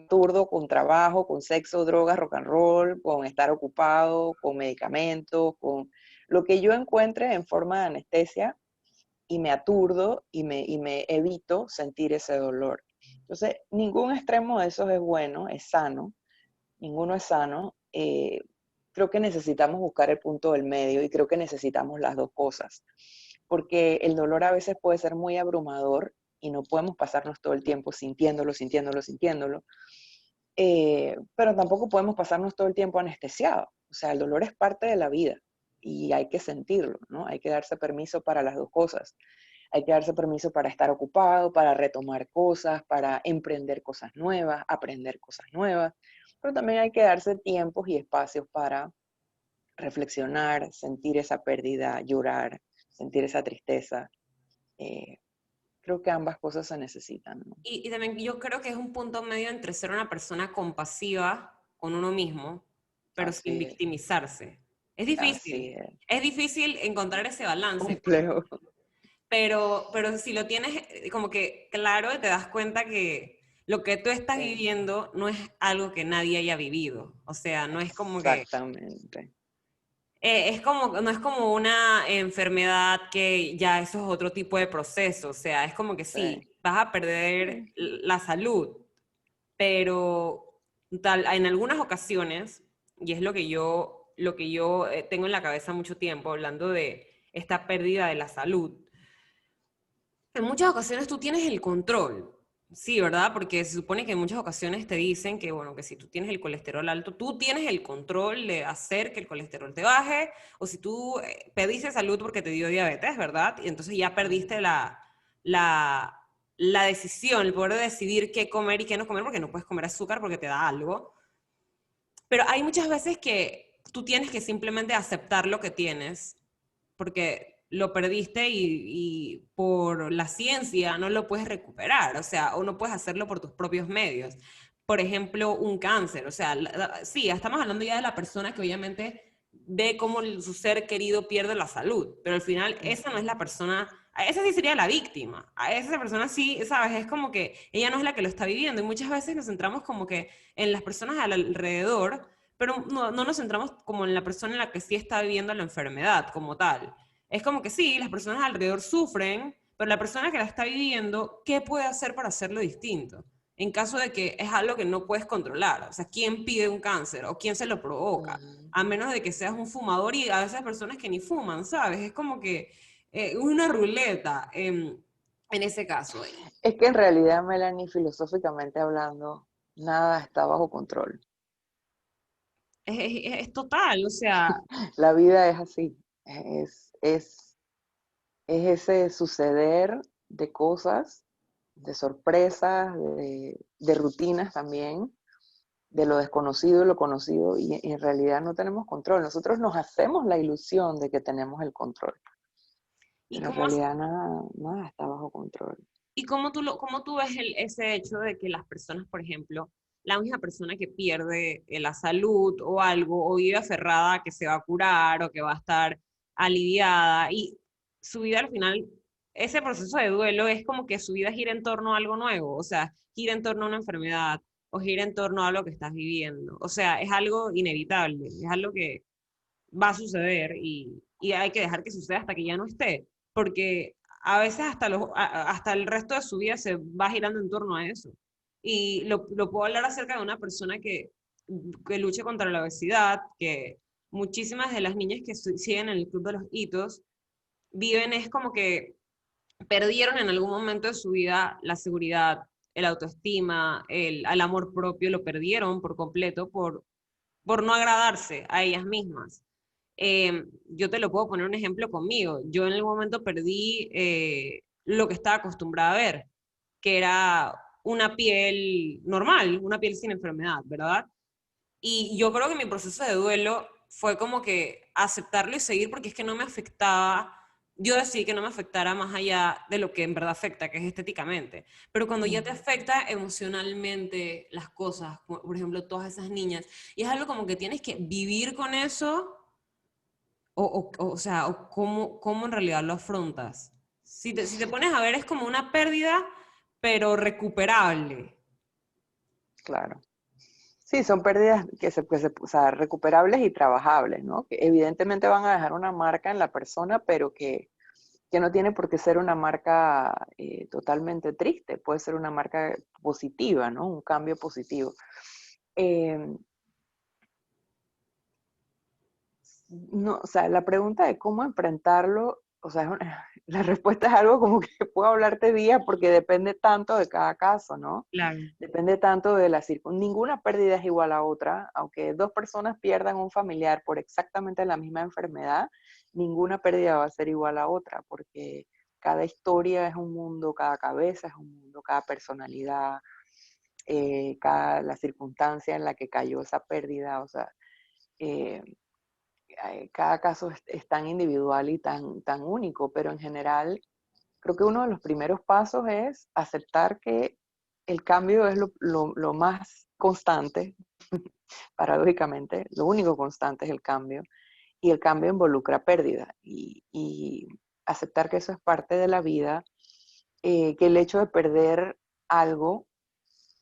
turdo con trabajo, con sexo, drogas, rock and roll, con estar ocupado, con medicamentos, con lo que yo encuentre en forma de anestesia y me aturdo y me evito sentir ese dolor. Entonces, ningún extremo de esos es bueno, es sano, ninguno es sano. Creo que necesitamos buscar el punto del medio y creo que necesitamos las dos cosas, porque el dolor a veces puede ser muy abrumador y no podemos pasarnos todo el tiempo sintiéndolo, sintiéndolo, sintiéndolo, pero tampoco podemos pasarnos todo el tiempo anestesiados. O sea, el dolor es parte de la vida y hay que sentirlo, ¿no? Hay que darse permiso para las dos cosas. Hay que darse permiso para estar ocupado, para retomar cosas, para emprender cosas nuevas, aprender cosas nuevas, pero también hay que darse tiempos y espacios para reflexionar, sentir esa pérdida, llorar, sentir esa tristeza. Eh, Creo que ambas cosas se necesitan, ¿no?
y también yo creo que es un punto medio entre ser una persona compasiva con uno mismo, pero sin
Así es,
victimizarse.
así es.
Es difícil encontrar ese balance,
Complejo.
pero si lo tienes como que claro, te das cuenta que lo que tú estás
Sí,
viviendo no es algo que nadie haya vivido. O sea, no es como que
exactamente.
es como, no es como una enfermedad que ya eso es otro tipo de proceso, o sea, es como que sí,
Sí,
vas a perder
sí,
la salud, pero en algunas ocasiones, y es lo que yo tengo en la cabeza mucho tiempo, hablando de esta pérdida de la salud, en muchas ocasiones tú tienes el control. Sí, ¿verdad? Porque se supone que en muchas ocasiones te dicen que, bueno, que si tú tienes el colesterol alto, tú tienes el control de hacer que el colesterol te baje, o si tú pediste salud porque te dio diabetes, ¿verdad? Y entonces ya perdiste
ujú,
la, la decisión, el poder de decidir qué comer y qué no comer, porque no puedes comer azúcar porque te da algo. Pero hay muchas veces que tú tienes que simplemente aceptar lo que tienes, porque lo perdiste y por la ciencia no lo puedes recuperar, o sea, o no puedes hacerlo por tus propios medios. Por ejemplo, un cáncer, o sea, sí, estamos hablando ya de la persona que obviamente ve cómo su ser querido pierde la salud, pero al final esa no es
ujú.
la persona, a esa sí sería la víctima, a esa persona sí, sabes, es como que ella no es la que lo está viviendo y muchas veces nos centramos como que en las personas alrededor, pero no nos centramos como en la persona en la que sí está viviendo la enfermedad como tal. Es como que sí, las personas alrededor sufren, pero la persona que la está viviendo, ¿qué puede hacer para hacerlo distinto? En caso de que es algo que no puedes controlar. O sea, ¿quién pide un cáncer o quién se lo provoca?
Ujú.
A menos de que seas un fumador y a veces personas que ni fuman, ¿sabes? Es como que una ruleta en ese caso.
Es que en realidad, Melanie, filosóficamente hablando, nada está bajo control.
Es total, o sea,
La vida es así, es, es, es ese suceder de cosas, de sorpresas, de rutinas también, de lo desconocido y lo conocido, y en realidad no tenemos control. Nosotros nos hacemos la ilusión de que tenemos el control,
¿Y
pero en
cómo,
realidad nada está bajo control.
y cómo tú ves ese hecho de que las personas, por ejemplo, la misma persona que pierde la salud o algo, o vive aferrada a que se va a curar o que va a estar aliviada, y su vida al final, ese proceso de duelo es como que su vida gira en torno a algo nuevo, o sea, gira en torno a una enfermedad o gira en torno a lo que estás viviendo. O sea, es algo inevitable, es algo que va a suceder y hay que dejar que suceda hasta que ya no esté, porque a veces hasta el resto de su vida se va girando en torno a eso. Y lo puedo hablar acerca de una persona que lucha contra la obesidad, que muchísimas de las niñas que siguen en el Club de los Hitos viven es como que perdieron en algún momento de su vida la seguridad, el autoestima, el amor propio, lo perdieron por completo por no agradarse a ellas mismas. Yo te lo puedo poner un ejemplo conmigo. Yo en algún momento perdí lo que estaba acostumbrada a ver, que era una piel normal, una piel sin enfermedad, ¿verdad? Y yo creo que mi proceso de duelo fue como que aceptarlo y seguir porque es que no me afectaba. Yo decidí que no me afectara más allá de lo que en verdad afecta, que es estéticamente. Pero cuando ya te
Ujú.
afecta emocionalmente las cosas, como por ejemplo todas esas niñas, y es algo como que tienes que vivir con eso, o sea, o cómo en realidad lo afrontas. Si te pones a ver, es como una pérdida, pero recuperable.
Claro. Sí, son pérdidas o sea, recuperables y trabajables, ¿no? Que evidentemente van a dejar una marca en la persona, pero que no tiene por qué ser una marca totalmente triste, puede ser una marca positiva, ¿no? Un cambio positivo. Eh, no, o sea, la pregunta de cómo enfrentarlo, o sea, la respuesta es algo como que puedo hablarte días porque depende tanto de cada caso, ¿no?
Claro.
Depende tanto de la circunstancia. Ninguna pérdida es igual a otra, aunque dos personas pierdan un familiar por exactamente la misma enfermedad, ninguna pérdida va a ser igual a otra, porque cada historia es un mundo, cada cabeza es un mundo, cada personalidad, la circunstancia en la que cayó esa pérdida, o sea, eh, cada caso es tan individual y tan único, pero en general creo que uno de los primeros pasos es aceptar que el cambio es lo más constante, paradójicamente, lo único constante es el cambio, y el cambio involucra pérdida, y aceptar que eso es parte de la vida, que el hecho de perder algo,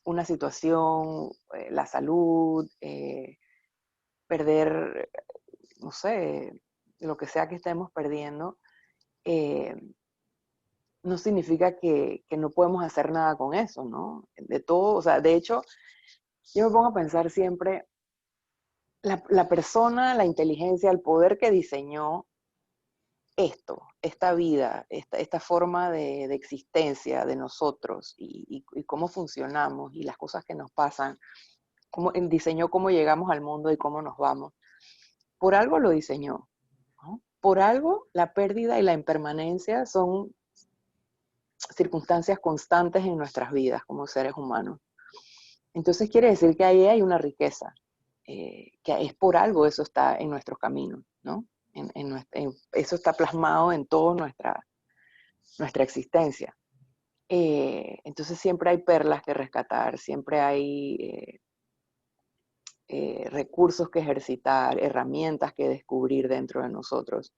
una situación, la salud, perder, no sé, lo que sea que estemos perdiendo, eh, no significa que no podemos hacer nada con eso, ¿no? De todo, o sea, de hecho, yo me pongo a pensar siempre, la persona, la inteligencia, el poder que diseñó esta vida, esta forma de existencia de nosotros y cómo funcionamos y las cosas que nos pasan, cómo diseñó cómo llegamos al mundo y cómo nos vamos. Por algo lo diseñó, ¿no? Por algo la pérdida y la impermanencia son circunstancias constantes en nuestras vidas como seres humanos. Entonces quiere decir que ahí hay una riqueza, que es por algo eso está en nuestros caminos, ¿no? Eso está plasmado en toda nuestra existencia. Entonces siempre hay perlas que rescatar, siempre hay recursos que ejercitar, herramientas que descubrir dentro de nosotros.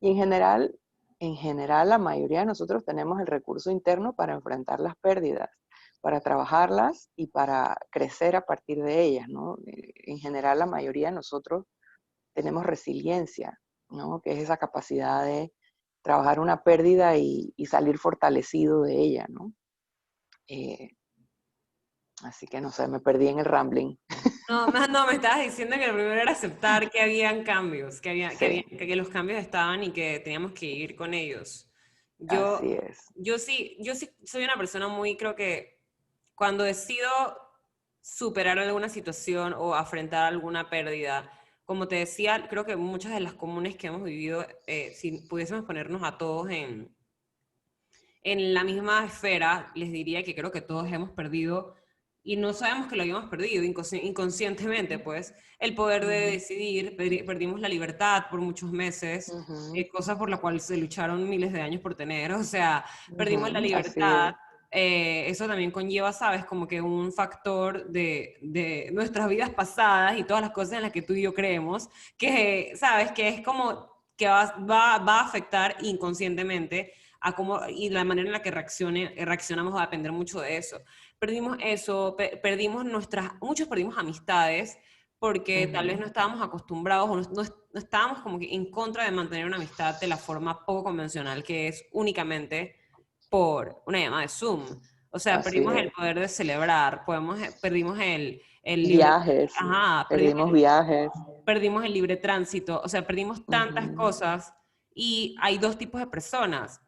Y en general, la mayoría de nosotros tenemos el recurso interno para enfrentar las pérdidas, para trabajarlas y para crecer a partir de ellas, ¿no? En general, la mayoría de nosotros tenemos resiliencia, ¿no? Que es esa capacidad de trabajar una pérdida y salir fortalecido de ella, ¿no? Eh, Así que no sé, me perdí en el rambling.
No, no, me estabas diciendo que lo primero era aceptar que habían cambios,
Sí,
que los cambios estaban y que teníamos que ir con ellos. Yo,
así es.
yo sí soy una persona muy, creo que cuando decido superar alguna situación o afrontar alguna pérdida, como te decía, creo que muchas de las comunes que hemos vivido, si pudiésemos ponernos a todos en la misma esfera, les diría que creo que todos hemos perdido y no sabemos que lo habíamos perdido inconscientemente, pues, el poder de decidir, perdimos la libertad por muchos meses,
Ujú,
cosa por la cual se lucharon miles de años por tener, o sea, perdimos la
ujú, así es.
libertad. Eso también conlleva, sabes, como que un factor de nuestras vidas pasadas y todas las cosas en las que tú y yo creemos, que, sabes, que es como que va a afectar inconscientemente a cómo, y la manera en la que reaccionamos va a depender mucho de eso. Perdimos eso, perdimos muchos perdimos amistades porque tal vez
Ujú,
no estábamos acostumbrados o no estábamos como que en contra de mantener una amistad de la forma poco convencional que es únicamente por una llamada de Zoom. O sea,
así
perdimos el
es.
poder de celebrar, perdimos el libre,
Viajes,
ajá,
perdimos viajes.
perdimos el libre tránsito, o sea, perdimos tantas
Ujú,
cosas y hay dos tipos de personas.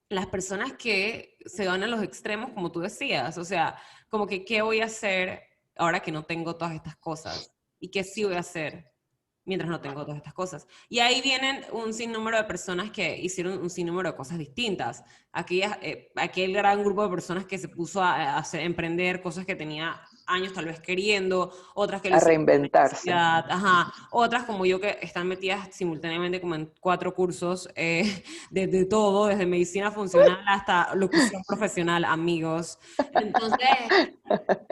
Las personas que se van a los extremos, como tú decías, o sea, como que, ¿qué voy a hacer ahora que no tengo todas estas cosas? ¿Y qué sí voy a hacer mientras no tengo todas estas cosas? Y ahí vienen un sinnúmero de personas que hicieron un sinnúmero de cosas distintas. Aquel gran grupo de personas que se puso a emprender cosas que tenía años tal vez queriendo, otras que lo
a
hicieron por
reinventarse.
necesidad, ajá, otras como yo que están metidas simultáneamente como en 4 cursos de todo, desde medicina funcional hasta locución profesional, amigos. Entonces,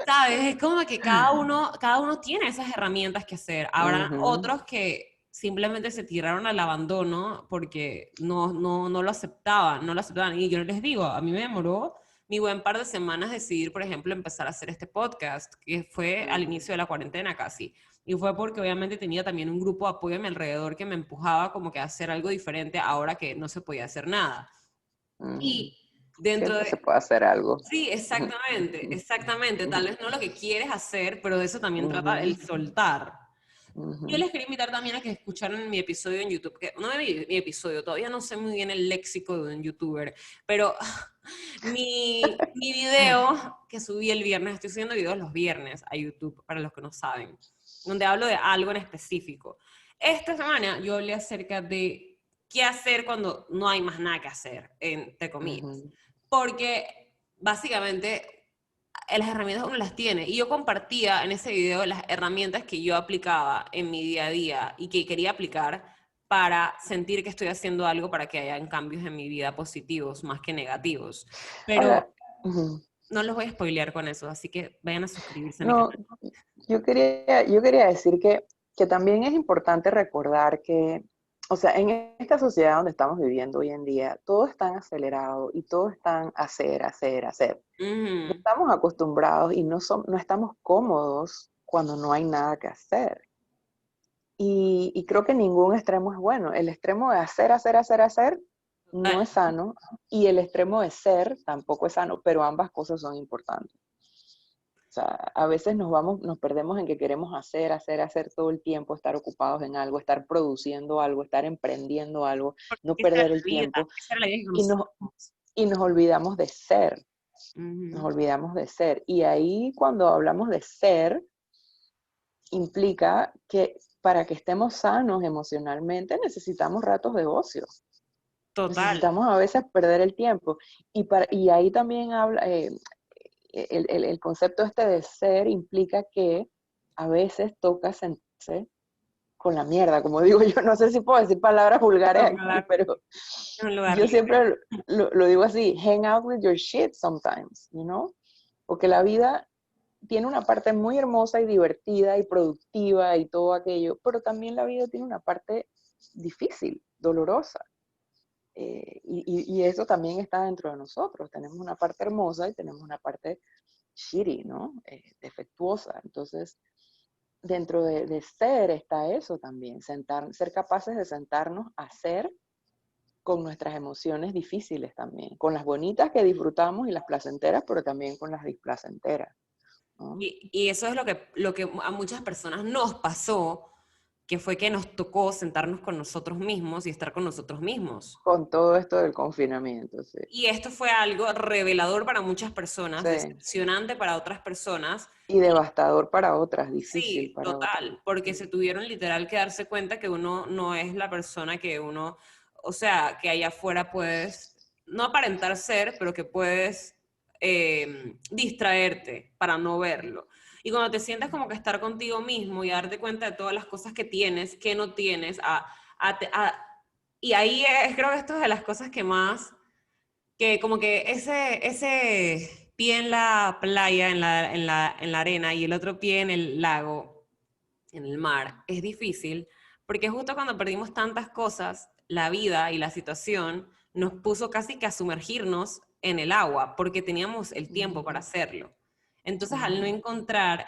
¿sabes? Es como que cada uno tiene esas herramientas que hacer. Habrá
Ujú,
otros que simplemente se tiraron al abandono porque no lo aceptaban, no lo aceptaban. Y yo les digo, a mí me demoró mi buen par de semanas decidir, por ejemplo, empezar a hacer este podcast, que fue al inicio de la cuarentena casi. Y fue porque obviamente tenía también un grupo de apoyo a mi alrededor que me empujaba como que a hacer algo diferente ahora que no se podía hacer nada.
ujú.
Y dentro
Siempre
de,
se puede hacer algo.
sí, exactamente, exactamente. Tal vez no lo que quieres hacer, pero de eso también trata el
Ujú,
soltar. Yo
ujú.
les quería invitar también a que escucharan mi episodio en YouTube, que no mi episodio, todavía no sé muy bien el léxico de un youtuber, pero mi video que subí el viernes, estoy subiendo videos los viernes a YouTube, para los que no saben, donde hablo de algo en específico. Esta semana yo hablé acerca de qué hacer cuando no hay más nada que hacer, entre comillas,
Ujú.
porque básicamente las herramientas uno las tiene. Y yo compartía en ese video las herramientas que yo aplicaba en mi día a día y que quería aplicar para sentir que estoy haciendo algo para que hayan cambios en mi vida positivos más que negativos. Pero
Ahora, ujú.
no los voy a spoilear con eso, así que vayan a suscribirse a mi
No,
canal.
yo quería decir que también es importante recordar que, o sea, en esta sociedad donde estamos viviendo hoy en día, todo es tan acelerado y todo es tan hacer, hacer, hacer. No
Ujú.
estamos acostumbrados y no estamos cómodos cuando no hay nada que hacer. Y creo que ningún extremo es bueno. El extremo de hacer, hacer, hacer, hacer no
Total.
es sano y el extremo de ser tampoco es sano, pero ambas cosas son importantes. O sea, a veces nos perdemos en que queremos hacer, hacer, hacer todo el tiempo, estar ocupados en algo, estar produciendo algo, estar emprendiendo algo,
Porque
no
esa era
perder
la
el
vida,
tiempo
esa era la vida que
y nos,
conocíamos.
y nos olvidamos de ser, nos
Ujú.
olvidamos de ser. Y ahí cuando hablamos de ser, implica que para que estemos sanos emocionalmente necesitamos ratos de ocio,
Total.
necesitamos a veces perder el tiempo. Y ahí también habla, el concepto este de ser implica que a veces toca sentirse con la mierda, como digo yo, no sé si puedo decir palabras vulgares
Un
aquí,
lugar,
pero
un lugar
yo
libre.
siempre lo digo así, hang out with your shit sometimes, you know? Porque la vida tiene una parte muy hermosa y divertida y productiva y todo aquello, pero también la vida tiene una parte difícil, dolorosa. Y eso también está dentro de nosotros. Tenemos una parte hermosa y tenemos una parte shitty, ¿no? Defectuosa. Entonces, dentro de ser está eso también, ser capaces de sentarnos a ser con nuestras emociones difíciles también, con las bonitas que disfrutamos y las placenteras, pero también con las displacenteras, ¿no?
Y eso es lo que a muchas personas nos pasó, que fue que nos tocó sentarnos con nosotros mismos y estar con nosotros mismos.
Con todo esto del confinamiento, sí.
Y esto fue algo revelador para muchas personas,
Sí.
decepcionante para otras personas.
Y
Y
devastador para otras, difícil
sí,
para otras.
total, porque se tuvieron literal que darse cuenta que uno no es la persona que uno, o sea, que allá afuera puedes, no aparentar ser, pero que puedes distraerte para no verlo. Y cuando te sientes como que estar contigo mismo y darte cuenta de todas las cosas que tienes, que no tienes, y ahí creo que esto es de las cosas que más, que como que ese pie en la playa, en la arena, y el otro pie en el lago, en el mar, es difícil, porque justo cuando perdimos tantas cosas, la vida y la situación nos puso casi que a sumergirnos en el agua, porque teníamos el tiempo para
Ujú,
hacerlo. Entonces, al no
ujú.
encontrar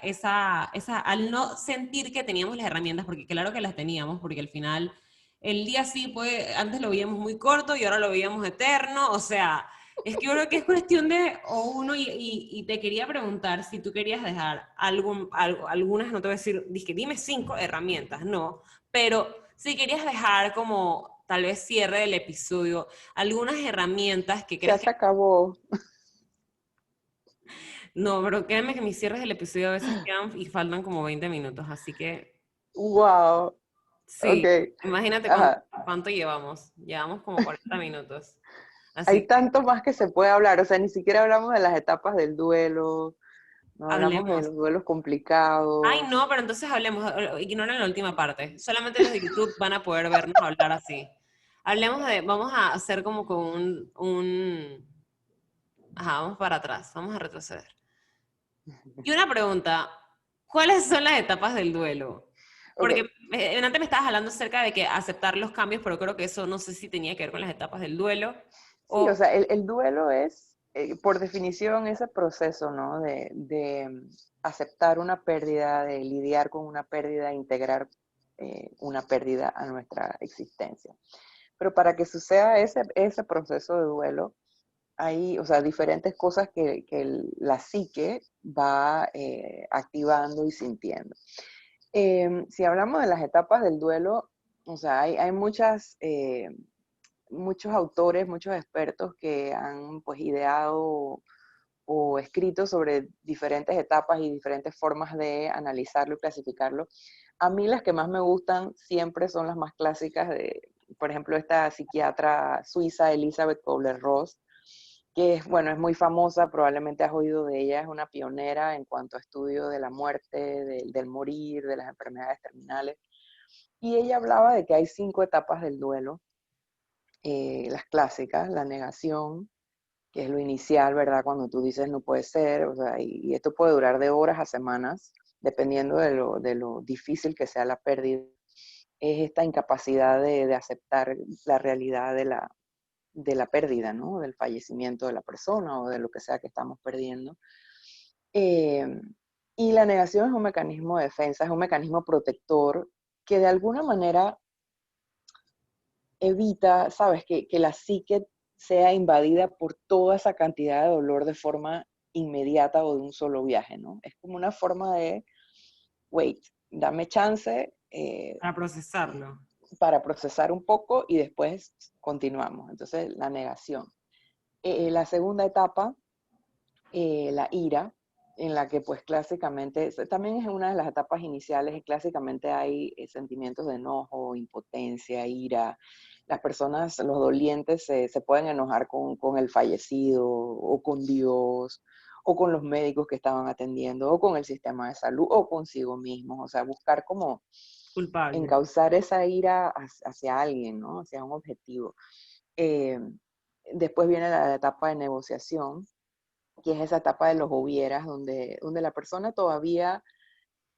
al no sentir que teníamos las herramientas, porque claro que las teníamos, porque al final el día sí, pues, antes lo veíamos muy corto y ahora lo veíamos eterno, o sea, es que yo creo que es cuestión de o uno, y te quería preguntar si tú querías dejar algunas, no te voy a decir, dije, dime 5 herramientas, no, pero si querías dejar como tal vez cierre del episodio, algunas herramientas que
Ya
creas que...
se acabó.
No, pero créeme que mis cierres del episodio a veces quedan y faltan como 20 minutos, así que
Wow. Ok.
sí, imagínate
Ajá.
cuánto llevamos. Llevamos como 40 minutos. Así
Hay
que
tanto más que se puede hablar. O sea, ni siquiera hablamos de las etapas del duelo, no hablamos de
hablemos.
los duelos
Ay,
complicados.
no, pero entonces hablemos, ignoren la última parte. Solamente los de YouTube van a poder vernos hablar así. Vamos a hacer como con ajá, vamos para atrás, vamos a retroceder. Y una pregunta, ¿cuáles son las etapas del duelo?
Ok.
Porque antes me estabas hablando acerca de que aceptar los cambios, pero creo que eso no sé si tenía que ver con las etapas del duelo
Sí, o
o...
sea, el duelo es, por definición, ese proceso, ¿no? De aceptar una pérdida, de lidiar con una pérdida, integrar una pérdida a nuestra existencia. Pero para que suceda ese proceso de duelo, hay, o sea, diferentes cosas que la psique va activando y sintiendo. Si hablamos de las etapas del duelo, o sea, hay muchos autores, muchos expertos que han pues ideado o escrito sobre diferentes etapas y diferentes formas de analizarlo y clasificarlo. A mí las que más me gustan siempre son las más clásicas de, por ejemplo, esta psiquiatra suiza Elizabeth Kubler-Ross, que es, bueno, es muy famosa, probablemente has oído de ella, es una pionera en cuanto a estudio de la muerte, del morir, de las enfermedades terminales. Y ella hablaba de que hay 5 etapas del duelo, las clásicas, la negación, que es lo inicial, ¿verdad? Cuando tú dices no puede ser, o sea, y esto puede durar de horas a semanas, dependiendo de lo difícil que sea la pérdida. Es esta incapacidad de aceptar la realidad de la pérdida, ¿no? Del fallecimiento de la persona o de lo que sea que estamos perdiendo. Eh, y la negación es un mecanismo de defensa, es un mecanismo protector que de alguna manera evita, sabes, que la psique sea invadida por toda esa cantidad de dolor de forma inmediata o de un solo viaje, ¿no? Es como una forma de, wait, dame chance
Para procesarlo.
para procesar un poco y después continuamos. Entonces, la negación. La segunda etapa, la ira, en la que pues clásicamente, también es una de las etapas iniciales y clásicamente hay sentimientos de enojo, impotencia, ira. Las personas, los dolientes se pueden enojar con el fallecido o con Dios o con los médicos que estaban atendiendo o con el sistema de salud o consigo mismos. O sea, buscar como
Culpable.
encauzar esa ira hacia alguien, ¿no? Hacia un objetivo. Eh, Después viene la etapa de negociación, que es esa etapa de los hubieras, donde la persona todavía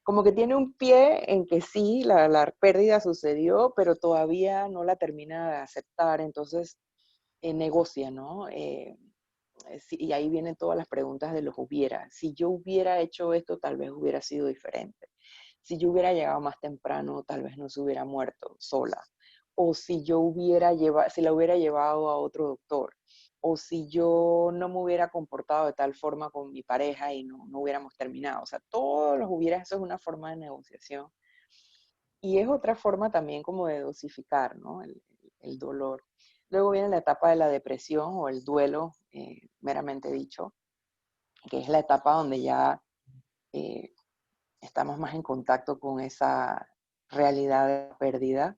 como que tiene un pie en que sí, la pérdida sucedió, pero todavía no la termina de aceptar, entonces negocia, ¿no? Y ahí vienen todas las preguntas de los hubiera. Si yo hubiera hecho esto, tal vez hubiera sido diferente. Si yo hubiera llegado más temprano, tal vez no se hubiera muerto sola. O si la hubiera llevado a otro doctor. O si yo no me hubiera comportado de tal forma con mi pareja y no hubiéramos terminado. O sea, todos los hubieras, eso es una forma de negociación. Y es otra forma también como de dosificar, ¿no? El dolor. Luego viene la etapa de la depresión o el duelo, meramente dicho, que es la etapa donde ya eh, estamos más en contacto con esa realidad de la pérdida,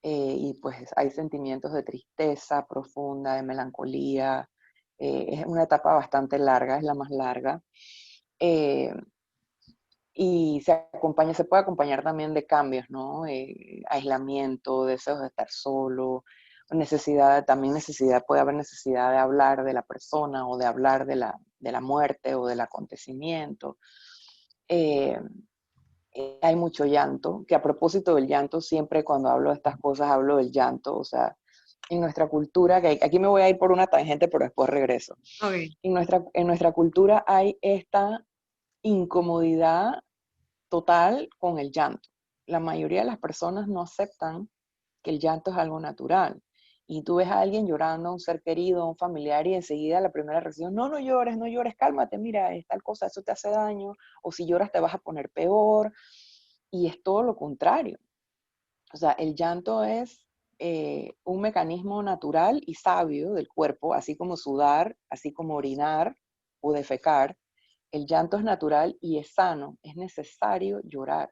y pues hay sentimientos de tristeza profunda, de melancolía, Es una etapa bastante larga, es la más larga. Eh, y se puede acompañar también de cambios, ¿no? Aislamiento, deseos de estar solo, también puede haber necesidad de hablar de la persona o de hablar de la muerte o del acontecimiento. Eh, Hay mucho llanto, que a propósito del llanto, siempre cuando hablo de estas cosas hablo del llanto, o sea, en nuestra cultura, que aquí me voy a ir por una tangente, pero después regreso.
Ok.
En nuestra cultura hay esta incomodidad total con el llanto. La mayoría de las personas no aceptan que el llanto es algo natural. Y tú ves a alguien llorando, a un ser querido, a un familiar, y enseguida la primera reacción, no, no llores, no llores, cálmate, mira, es tal cosa, eso te hace daño, o si lloras te vas a poner peor, y es todo lo contrario. O sea, el llanto es un mecanismo natural y sabio del cuerpo, así como sudar, así como orinar o defecar. El llanto es natural y es sano, es necesario llorar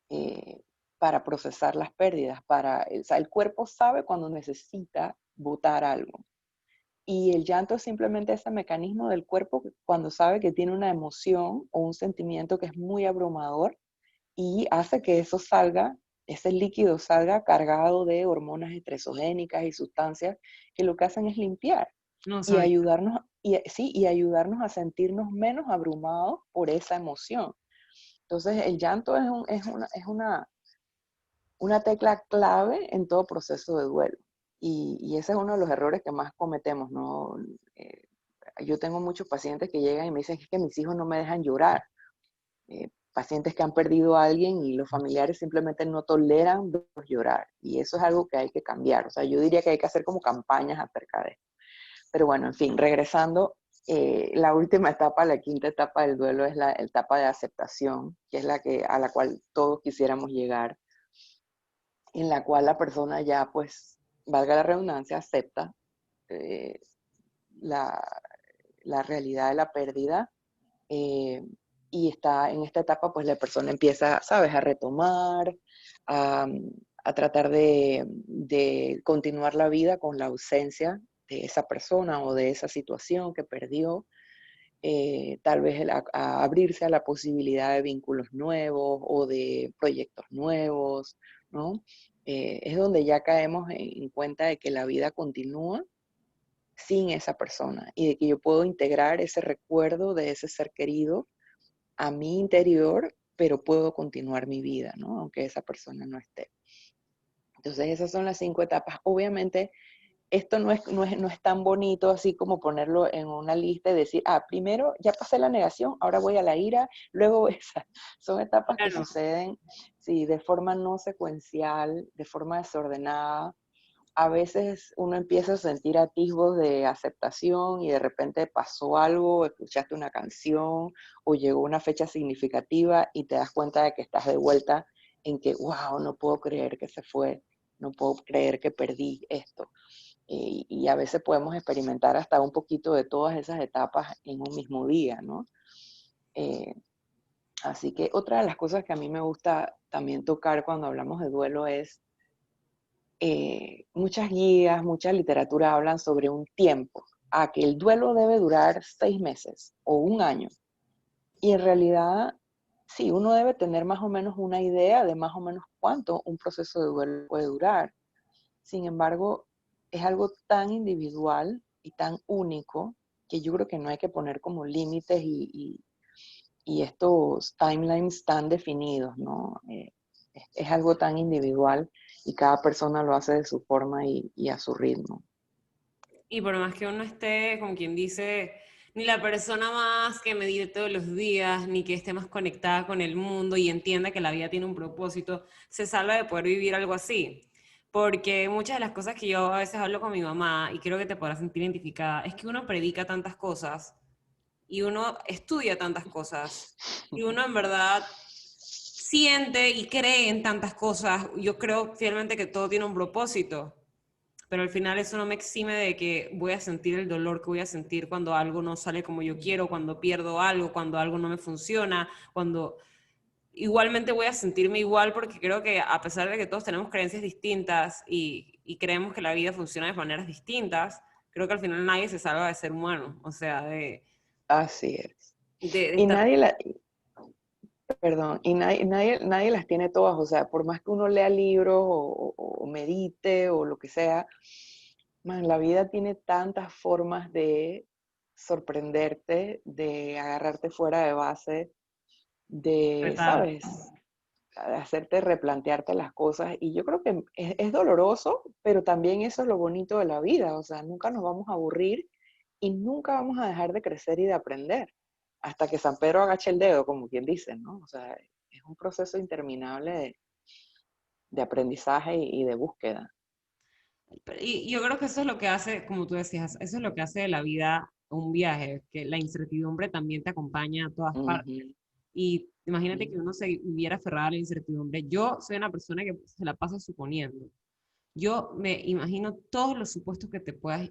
eh, para procesar las pérdidas, o sea, el cuerpo sabe cuando necesita botar algo. Y el llanto es simplemente ese mecanismo del cuerpo cuando sabe que tiene una emoción o un sentimiento que es muy abrumador y hace que eso salga, ese líquido salga cargado de hormonas estresogénicas y sustancias que lo que hacen es limpiar
No
y
sabía.
ayudarnos, y ayudarnos a sentirnos menos abrumados por esa emoción. Entonces, el llanto una tecla clave en todo proceso de duelo. Y ese es uno de los errores que más cometemos, ¿no? Eh, yo tengo muchos pacientes que llegan y me dicen que mis hijos no me dejan llorar. Pacientes que han perdido a alguien y los familiares simplemente no toleran verlos llorar. Y eso es algo que hay que cambiar. O sea, yo diría que hay que hacer como campañas acerca de esto. Pero bueno, en fin, regresando, la última etapa, la quinta etapa del duelo es la etapa de aceptación, que es a la cual todos quisiéramos llegar, en la cual la persona ya, pues, valga la redundancia, acepta eh, la, la, realidad de la pérdida eh, y está en esta etapa, pues la persona empieza, sabes, a retomar, a, a tratar de continuar la vida con la ausencia de esa persona o de esa situación que perdió, tal vez a abrirse a la posibilidad de vínculos nuevos o de proyectos nuevos, ¿no? Es donde ya caemos en cuenta de que la vida continúa sin esa persona y de que yo puedo integrar ese recuerdo de ese ser querido a mi interior, pero puedo continuar mi vida, ¿no? Aunque esa persona no esté. Entonces esas son las 5 etapas. Obviamente esto no es tan bonito así como ponerlo en una lista y decir, primero ya pasé la negación, ahora voy a la ira, luego esa. Son etapas que
Claro.
suceden, sí, de forma no secuencial, de forma desordenada. A veces uno empieza a sentir atisbos de aceptación y de repente pasó algo, escuchaste una canción o llegó una fecha significativa y te das cuenta de que estás de vuelta en que, wow, no puedo creer que se fue, no puedo creer que perdí esto. Y a veces podemos experimentar hasta un poquito de todas esas etapas en un mismo día, ¿no? Eh, Así que otra de las cosas que a mí me gusta también tocar cuando hablamos de duelo es, muchas guías, mucha literatura hablan sobre un tiempo, a que el duelo debe durar 6 meses o un año. Y en realidad, sí, uno debe tener más o menos una idea de más o menos cuánto un proceso de duelo puede durar. Sin embargo, es algo tan individual y tan único que yo creo que no hay que poner como límites y estos timelines tan definidos, ¿no? Es algo tan individual y cada persona lo hace de su forma y a su ritmo.
Y por más que uno esté, como quien dice, ni la persona más que medite todos los días, ni que esté más conectada con el mundo y entienda que la vida tiene un propósito, se salva de poder vivir algo así. Porque muchas de las cosas que yo a veces hablo con mi mamá, y creo que te podrás sentir identificada, es que uno predica tantas cosas y uno estudia tantas cosas y uno en verdad siente y cree en tantas cosas. Yo creo fielmente que todo tiene un propósito, pero al final eso no me exime de que voy a sentir el dolor que voy a sentir cuando algo no sale como yo quiero, cuando pierdo algo, cuando algo no me funciona, cuando igualmente voy a sentirme igual porque creo que a pesar de que todos tenemos creencias distintas y creemos que la vida funciona de maneras distintas, creo que al final nadie se salva de ser humano, o sea,
Así es.
de
Y
estar...
perdón, y nadie las tiene todas, o sea, por más que uno lea libros o medite o lo que sea, man, la vida tiene tantas formas de sorprenderte, de agarrarte fuera de base, de,
Retar.
¿sabes? De hacerte replantearte las cosas. Y yo creo que es doloroso, pero también eso es lo bonito de la vida, o sea, nunca nos vamos a aburrir y nunca vamos a dejar de crecer y de aprender, hasta que San Pedro agache el dedo, como quien dice, ¿no? O sea, es un proceso interminable de aprendizaje y de búsqueda.
Y yo creo que eso es lo que hace, como tú decías, eso es lo que hace de la vida un viaje, que la incertidumbre también te acompaña a todas partes.
Ujú,
Y imagínate que
sí,
uno se viviera aferrado a la incertidumbre. Yo soy una persona que se la pasa suponiendo. Yo me imagino todos los supuestos que te puedas,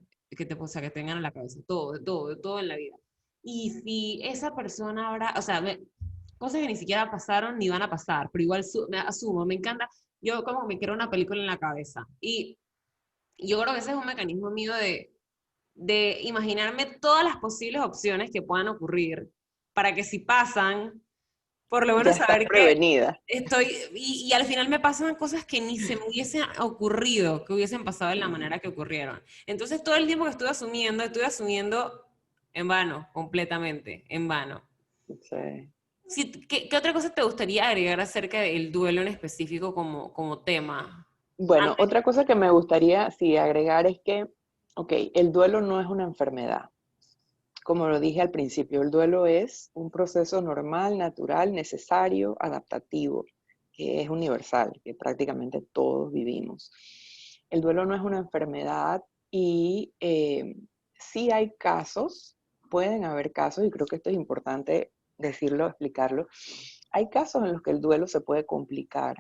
o sea, que tengan en la cabeza, todo, de todo en la vida. Y si esa persona habrá, o sea, cosas que ni siquiera pasaron ni van a pasar, pero igual me asumo, me encanta, yo como me creo una película en la cabeza. Y yo creo que ese es un mecanismo mío de imaginarme todas las posibles opciones que puedan ocurrir, para que si pasan, por lo
ya
menos
estás
saber que
prevenida.
estoy, y al final me pasan cosas que ni se me hubiesen ocurrido, que hubiesen pasado de la manera que ocurrieron. Entonces todo el tiempo que estuve asumiendo en vano, completamente, en vano.
Sí.
Sí, ¿qué otra cosa te gustaría agregar acerca del duelo en específico como tema?
Bueno,
Antes,
otra cosa que me gustaría sí, agregar es que, ok, el duelo no es una enfermedad. Como lo dije al principio, el duelo es un proceso normal, natural, necesario, adaptativo, que es universal, que prácticamente todos vivimos. El duelo no es una enfermedad y sí hay casos, pueden haber casos, y creo que esto es importante decirlo, explicarlo. Hay casos en los que el duelo se puede complicar.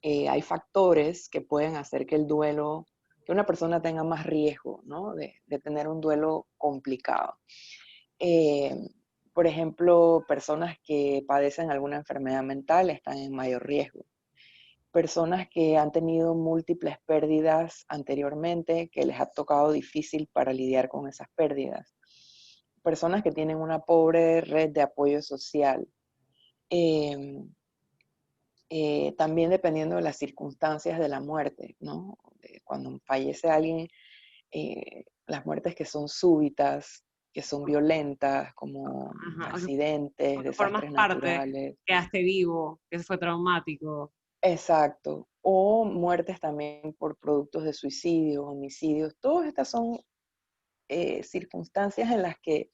Hay factores que pueden hacer que el duelo, que una persona tenga más riesgo, ¿no? De tener un duelo complicado. Eh, por ejemplo, personas que padecen alguna enfermedad mental están en mayor riesgo. Personas que han tenido múltiples pérdidas anteriormente, que les ha tocado difícil para lidiar con esas pérdidas. Personas que tienen una pobre red de apoyo social. Eh, También dependiendo de las circunstancias de la muerte, ¿no? Cuando fallece alguien, las muertes que son súbitas, que son violentas, como
ajá,
accidentes,
o que formas
desastres
parte,
naturales.
quedaste vivo, que eso fue traumático.
Exacto. O muertes también por productos de suicidio, homicidios. Todas estas son circunstancias en las que,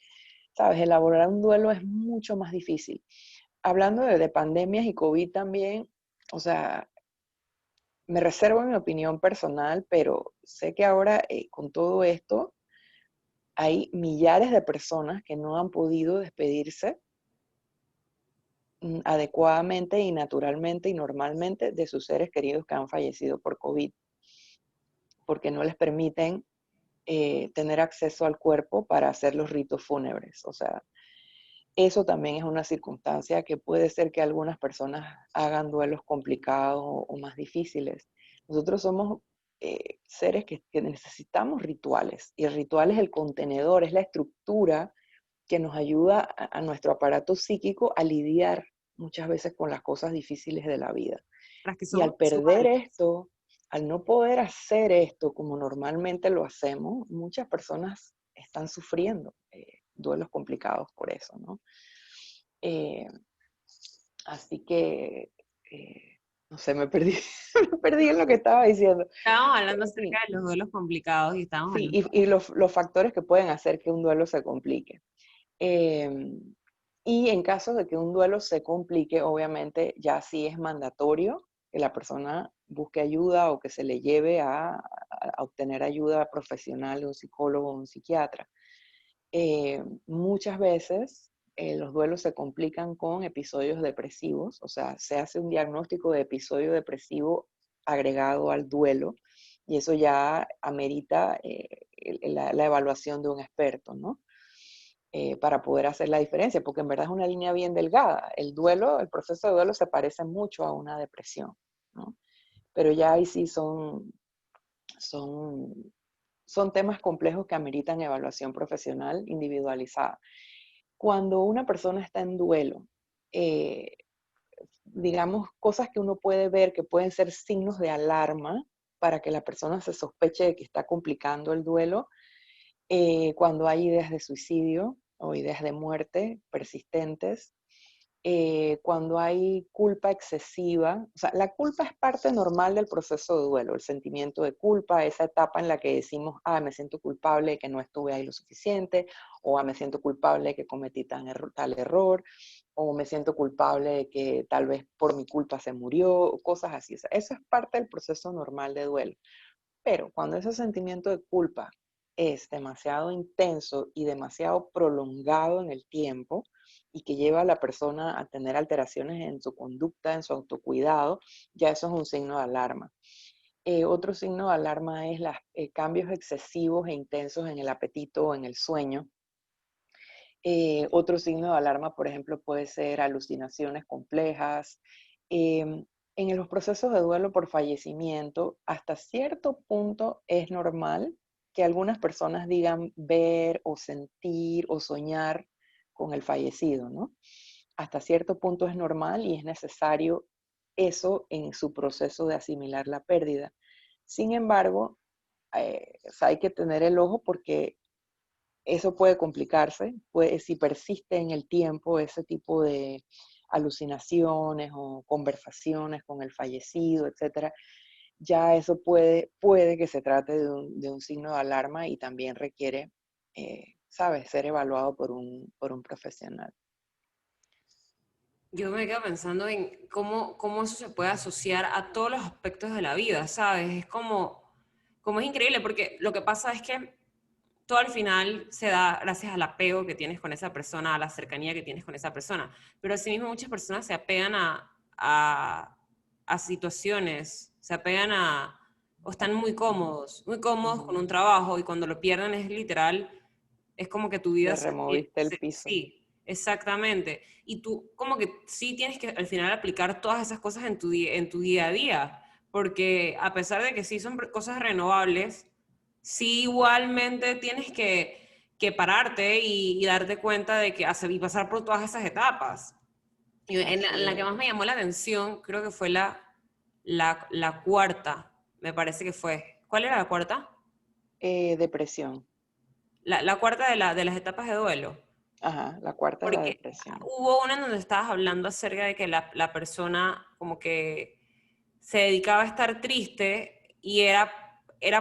sabes, elaborar un duelo es mucho más difícil. Hablando de pandemias y COVID también, o sea, me reservo mi opinión personal, pero sé que ahora con todo esto hay millares de personas que no han podido despedirse adecuadamente y naturalmente y normalmente de sus seres queridos que han fallecido por COVID, porque no les permiten tener acceso al cuerpo para hacer los ritos fúnebres. O sea, eso también es una circunstancia que puede ser que algunas personas hagan duelos complicados o más difíciles. Nosotros somos seres que necesitamos rituales, y el ritual es el contenedor, es la estructura que nos ayuda a nuestro aparato psíquico a lidiar muchas veces con las cosas difíciles de la vida.
Las que
Y
somos
al perder
visuales.
esto, al no poder hacer esto como normalmente lo hacemos, muchas personas están sufriendo duelos complicados por eso, ¿no? Eh, Así que, no sé, me perdí, me perdí en lo que estaba diciendo.
Estábamos hablando
Pero en
acerca
fin,
de los duelos complicados y estábamos
sí,
hablando...
y los factores que pueden hacer que un duelo se complique. Eh, y en caso de que un duelo se complique, obviamente ya sí es mandatorio que la persona busque ayuda o que se le lleve a obtener ayuda profesional de un psicólogo o un psiquiatra. Muchas veces los duelos se complican con episodios depresivos, o sea, se hace un diagnóstico de episodio depresivo agregado al duelo, y eso ya amerita la evaluación de un experto, ¿no? Para poder hacer la diferencia, porque en verdad es una línea bien delgada. El duelo, el proceso de duelo se parece mucho a una depresión, ¿no? Pero ya ahí sí son son temas complejos que ameritan evaluación profesional individualizada. Cuando una persona está en duelo, eh, digamos, cosas que uno puede ver que pueden ser signos de alarma para que la persona se sospeche de que está complicando el duelo, cuando hay ideas de suicidio o ideas de muerte persistentes, cuando hay culpa excesiva, o sea, la culpa es parte normal del proceso de duelo, el sentimiento de culpa, esa etapa en la que decimos, me siento culpable de que no estuve ahí lo suficiente, o me siento culpable de que cometí tal error, o me siento culpable de que tal vez por mi culpa se murió, o cosas así. O sea, eso es parte del proceso normal de duelo. Pero cuando ese sentimiento de culpa es demasiado intenso y demasiado prolongado en el tiempo y que lleva a la persona a tener alteraciones en su conducta, en su autocuidado, ya eso es un signo de alarma. Otro signo de alarma es los cambios excesivos e intensos en el apetito o en el sueño. Otro signo de alarma, por ejemplo, puede ser alucinaciones complejas. En los procesos de duelo por fallecimiento, hasta cierto punto es normal que algunas personas digan ver o sentir o soñar con el fallecido, ¿no? Hasta cierto punto es normal y es necesario eso en su proceso de asimilar la pérdida. Sin embargo, o sea, hay que tener el ojo porque eso puede complicarse, si persiste en el tiempo ese tipo de alucinaciones o conversaciones con el fallecido, etcétera, ya eso puede que se trate de un signo de alarma y también requiere, ¿sabes?, ser evaluado por un profesional.
Yo me quedo pensando en cómo eso se puede asociar a todos los aspectos de la vida, ¿sabes? Es como es increíble, porque lo que pasa es que todo al final se da gracias al apego que tienes con esa persona, a la cercanía que tienes con esa persona. Pero asimismo muchas personas se apegan a situaciones, se apegan o están muy cómodos con
Ujú.
un trabajo y cuando lo pierden es literal, es como que tu vida
Le removiste el piso.
sí, exactamente. Y tú como que sí tienes que al final aplicar todas esas cosas en tu día a día, porque a pesar de que sí son cosas renovables, sí igualmente tienes que pararte y darte cuenta de que hacer y pasar por todas esas etapas. Y en
Así
la que
es.
más me llamó la atención, creo que fue la cuarta, me parece que fue. ¿Cuál era la cuarta?
Depresión.
La cuarta de las etapas de duelo.
Ajá, la cuarta es la
Porque
depresión.
hubo una en donde estabas hablando acerca de que la persona como que se dedicaba a estar triste y era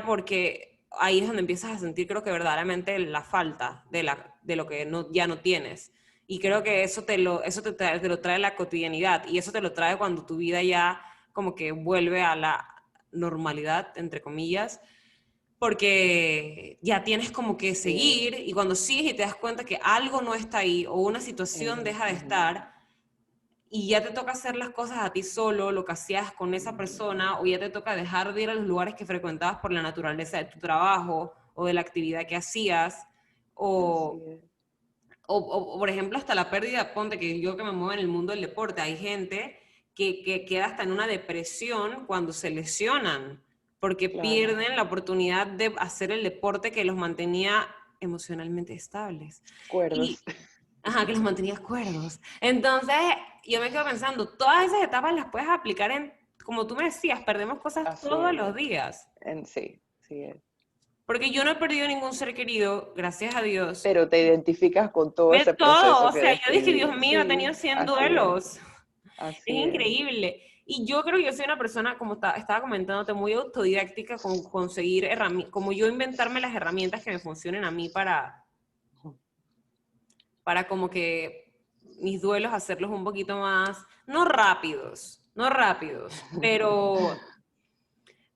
porque ahí es donde empiezas a sentir, creo que verdaderamente la falta de lo que no, ya no tienes. Y creo que eso te lo trae la cotidianidad y eso te lo trae cuando tu vida ya como que vuelve a la normalidad, entre comillas, porque ya tienes como que
Sí.
seguir y cuando sigues y te das cuenta que algo no está ahí o una situación deja de
Ujú.
estar y ya te toca hacer las cosas a ti solo, lo que hacías con esa persona o ya te toca dejar de ir a los lugares que frecuentabas por la naturaleza de tu trabajo o de la actividad que hacías
Así
o,
es.
por ejemplo hasta la pérdida, ponte que yo que me muevo en el mundo del deporte, hay gente que queda hasta en una depresión cuando se lesionan porque
Claro.
pierden la oportunidad de hacer el deporte que los mantenía emocionalmente estables.
Cuerdos.
Y, ajá, que los mantenía cuerdos. Entonces, yo me quedo pensando, todas esas etapas las puedes aplicar como tú me decías, perdemos cosas
Así
todos
es.
los días.
Sí, sí es.
Porque yo no he perdido ningún ser querido, gracias a Dios.
Pero te identificas con todo
Ve
ese
todo,
proceso
o
que
sea, yo dije, Dios
describí.
mío, he tenido
Sí,
100
así es.
duelos. Es
Así es.
increíble. Y yo creo que yo soy una persona, como estaba comentándote, muy autodidáctica con conseguir herramientas, como yo inventarme las herramientas que me funcionen a mí para como que mis duelos hacerlos un poquito más, no rápidos,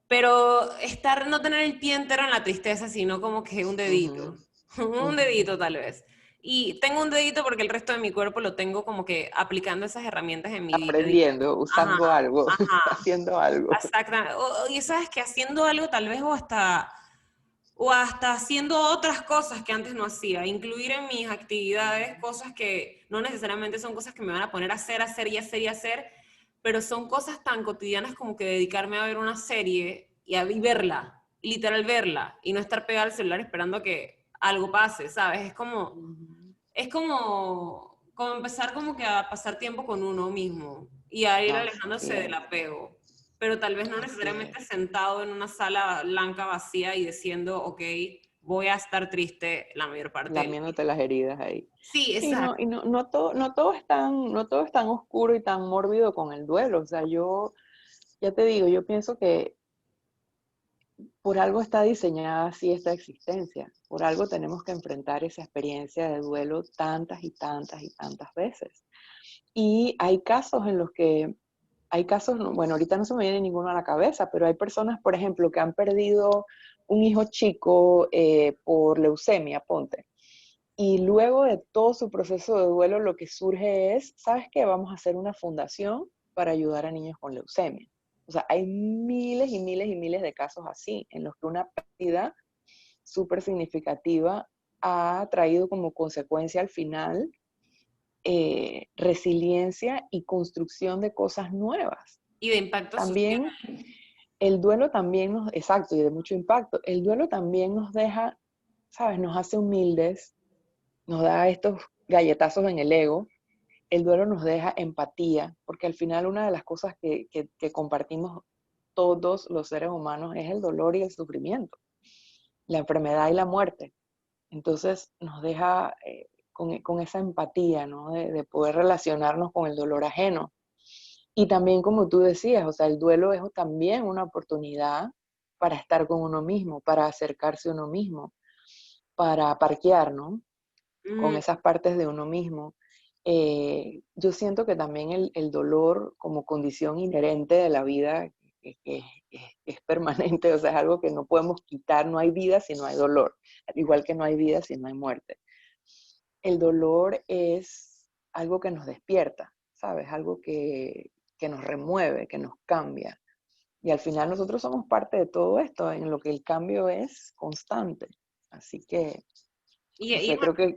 pero no tener el pie entero en la tristeza, sino como que un dedito,
Ujú,
un
ujú.
dedito tal vez. Y tengo un dedito porque el resto de mi cuerpo lo tengo como que aplicando esas herramientas en mi día a día.
Aprendiendo,
Ajá,
usando algo,
ajá,
haciendo algo.
exactamente. Y sabes que haciendo algo tal vez o hasta haciendo otras cosas que antes no hacía, incluir en mis actividades cosas que no necesariamente son cosas que me van a poner a hacer y hacer y hacer, pero son cosas tan cotidianas como que dedicarme a ver una serie y verla. literal verla y no estar pegada al celular esperando que algo pase, ¿sabes?
Ujú.
Es como empezar como que a pasar tiempo con uno mismo y a ir
Así
alejándose del
es,
apego, pero tal vez no
así
necesariamente
es.
sentado en una sala blanca vacía y diciendo, ok, voy a estar triste la mayor parte del día.
Lamiéndote las heridas ahí.
Sí,
Sí, no, y
exacto.
no todo es tan, no todo es tan oscuro y tan mórbido con el duelo. O sea, yo, ya te digo, yo pienso que por algo está diseñada así esta existencia. Por algo tenemos que enfrentar esa experiencia de duelo tantas y tantas y tantas veces. Y hay casos en los que, hay casos, bueno, ahorita no se me viene ninguno a la cabeza, pero hay personas, por ejemplo, que han perdido un hijo chico por leucemia, ponte. Y luego de todo su proceso de duelo, lo que surge es, ¿sabes qué? Vamos a hacer una fundación para ayudar a niños con leucemia. O sea, hay miles y miles y miles de casos así, en los que una pérdida súper significativa ha traído como consecuencia al final resiliencia y construcción de cosas nuevas.
Y de impacto social.
También el duelo también nos, exacto, y de mucho impacto, el duelo también nos deja, ¿sabes? Nos hace humildes, nos da estos galletazos en el ego. El duelo nos deja empatía, porque al final una de las cosas que compartimos todos los seres humanos es el dolor y el sufrimiento, la enfermedad y la muerte. Entonces nos deja con esa empatía, ¿no? De poder relacionarnos con el dolor ajeno. Y también, como tú decías, o sea, el duelo es también una oportunidad para estar con uno mismo, para acercarse a uno mismo, para parquear, ¿no? Con
Mm,
esas partes de uno mismo. Yo siento que también el dolor como condición inherente de la vida es permanente, o sea, es algo que no podemos quitar, no hay vida si no hay dolor, al igual que no hay vida si no hay muerte. El dolor es algo que nos despierta, ¿sabes? Algo que nos remueve, que nos cambia. Y al final nosotros somos parte de todo esto, en lo que el cambio es constante. Así que, no
y
sé, creo que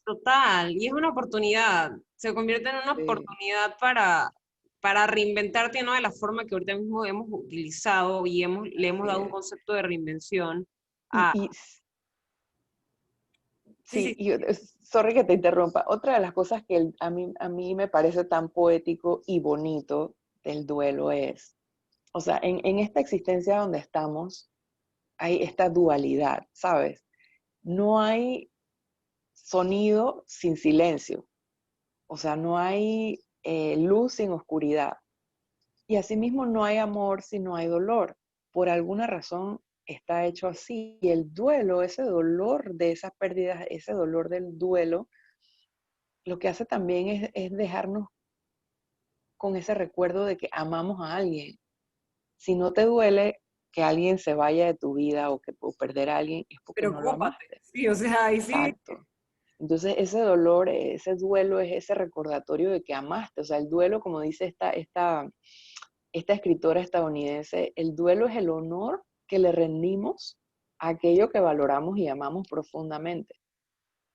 total, y es una oportunidad, se convierte en una
sí.
oportunidad para reinventarte, ¿no? De la forma que ahorita mismo hemos utilizado y le hemos
Así
dado un
es.
concepto de reinvención
Y,
a...
y
Sí, sí,
sí, sorry que te interrumpa. Otra de las cosas que a mí me parece tan poético y bonito del duelo es, o sea, en esta existencia donde estamos, hay esta dualidad, ¿sabes? No hay sonido sin silencio, o sea, no hay luz sin oscuridad. Y asimismo no hay amor si no hay dolor. Por alguna razón está hecho así. Y el duelo, ese dolor de esas pérdidas, ese dolor del duelo, lo que hace también es dejarnos con ese recuerdo de que amamos a alguien. Si no te duele que alguien se vaya de tu vida o perder a alguien, es porque no lo
preocúpate.
amaste.
Sí, o sea, ahí sí.
Exacto. Entonces ese dolor, ese duelo es ese recordatorio de que amaste. O sea, el duelo, como dice esta escritora estadounidense, el duelo es el honor que le rendimos a aquello que valoramos y amamos profundamente.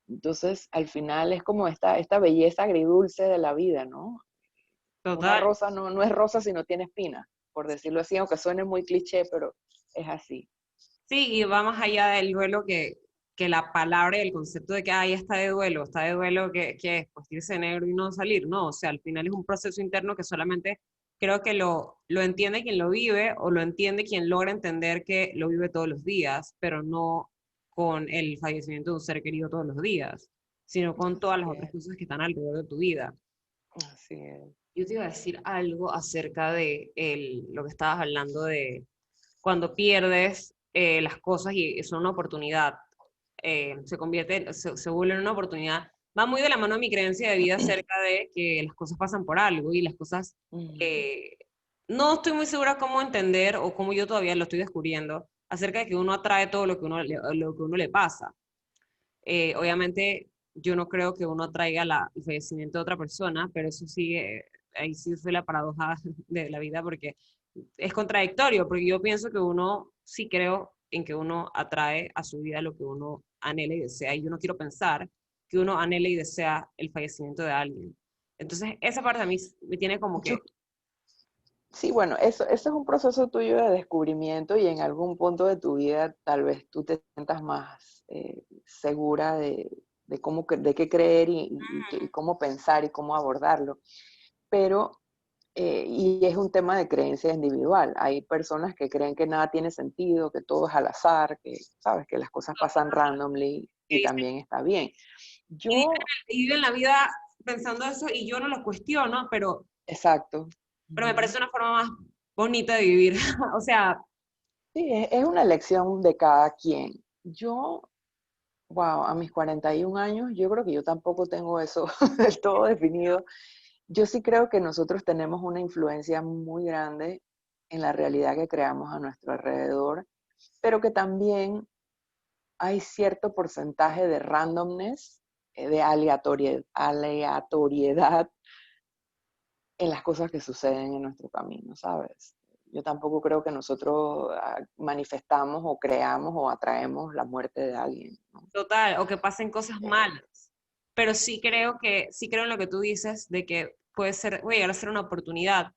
Entonces, al final es como esta belleza agridulce de la vida, ¿no? Una
Total.
rosa no es rosa si no tiene espinas, por decirlo así, aunque suene muy cliché, pero es así.
Sí, y va más allá del duelo que la palabra y el concepto de que ahí está de duelo que es pues irse negro y no salir, no, o sea, al final es un proceso interno que solamente creo que lo entiende quien lo vive o lo entiende quien logra entender que lo vive todos los días, pero no con el fallecimiento de un ser querido todos los días, sino con todas
Así
las otras
es,
cosas que están alrededor de tu vida.
así es.
Yo te iba a decir algo acerca de lo que estabas hablando de cuando pierdes las cosas y son una oportunidad, se vuelve en una oportunidad. Va muy de la mano de mi creencia de vida acerca de que las cosas pasan por algo y las cosas,
Ujú.
eh, no estoy muy segura cómo entender o cómo yo todavía lo estoy descubriendo, acerca de que uno atrae todo lo que uno le pasa. Obviamente, yo no creo que uno atraiga el fallecimiento de otra persona, pero eso sí, ahí sí fue la paradoja de la vida, porque es contradictorio, porque yo pienso que uno, sí creo en que uno atrae a su vida lo que uno anhela y desea, y yo no quiero pensar que uno anhela y desea el fallecimiento de alguien. Entonces, esa parte a mí me tiene como
Yo,
que,
Sí, bueno, eso es un proceso tuyo de descubrimiento y en algún punto de tu vida tal vez tú te sientas más segura de cómo, de qué creer y cómo pensar y cómo abordarlo. Pero, y es un tema de creencia individual. Hay personas que creen que nada tiene sentido, que todo es al azar, que, sabes, que las cosas pasan randomly
Que
y
dicen,
también está bien.
y
Yo,
viven la vida pensando eso y yo no lo cuestiono,
exacto.
pero me
Ujú.
parece una forma más bonita de vivir. O sea,
Sí, es una elección de cada quien. Yo, wow, a mis 41 años, yo creo que yo tampoco tengo eso del todo definido. Yo sí creo que nosotros tenemos una influencia muy grande en la realidad que creamos a nuestro alrededor, pero que también hay cierto porcentaje de randomness, de aleatoriedad en las cosas que suceden en nuestro camino, ¿sabes? Yo tampoco creo que nosotros manifestamos o creamos o atraemos la muerte de alguien, ¿no?
total, o que pasen cosas
Eh,
malas. Pero sí creo en lo que tú dices de que puede llegar a ser una oportunidad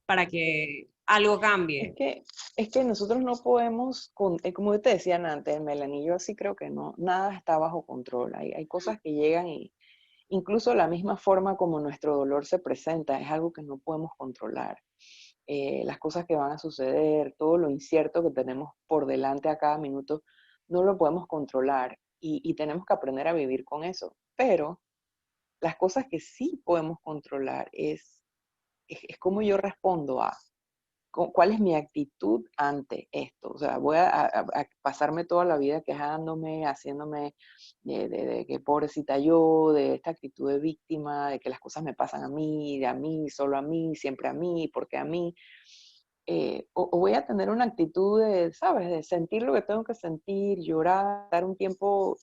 para que algo
es
cambie.
que, es que nosotros no podemos, como yo te decía antes, Melanie, yo sí creo que no, nada está bajo control. Hay cosas que llegan y incluso la misma forma como nuestro dolor se presenta es algo que no podemos controlar. Las cosas que van a suceder, todo lo incierto que tenemos por delante a cada minuto, no lo podemos controlar y tenemos que aprender a vivir con eso. Pero las cosas que sí podemos controlar es cómo yo respondo a cuál es mi actitud ante esto. O sea, voy a pasarme toda la vida quejándome, haciéndome de que pobrecita yo, de esta actitud de víctima, de que las cosas me pasan a mí, de a mí, solo a mí, siempre a mí, porque a mí. O voy a tener una actitud de, ¿sabes? De sentir lo que tengo que sentir, llorar, dar un tiempo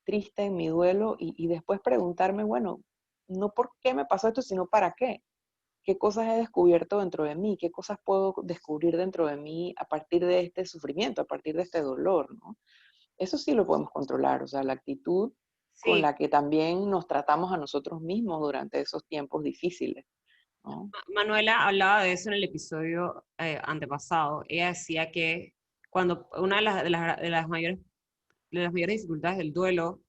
triste en mi duelo y después preguntarme, bueno, no por qué me pasó esto, sino para qué. ¿Qué cosas he descubierto dentro de mí? ¿Qué cosas puedo descubrir dentro de mí a partir de este sufrimiento, a partir de este dolor, ¿no? Eso sí lo podemos controlar, o sea, la actitud con
Sí,
la que también nos tratamos a nosotros mismos durante esos tiempos difíciles, ¿no?
Manuela hablaba de eso en el episodio antepasado. Ella decía que cuando una de las mayores dificultades del duelo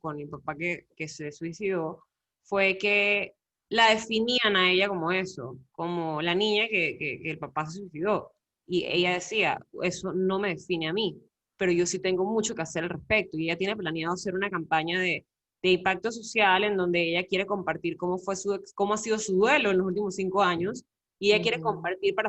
con mi papá que se suicidó fue que la definían a ella como eso, como la niña que el papá se suicidó. Y ella decía, eso no me define a mí, pero yo sí tengo mucho que hacer al respecto. Y ella tiene planeado hacer una campaña de impacto social en donde ella quiere compartir cómo ha sido su duelo en los últimos 5 años. Y ella quiere
Ujú.
compartir
Wow,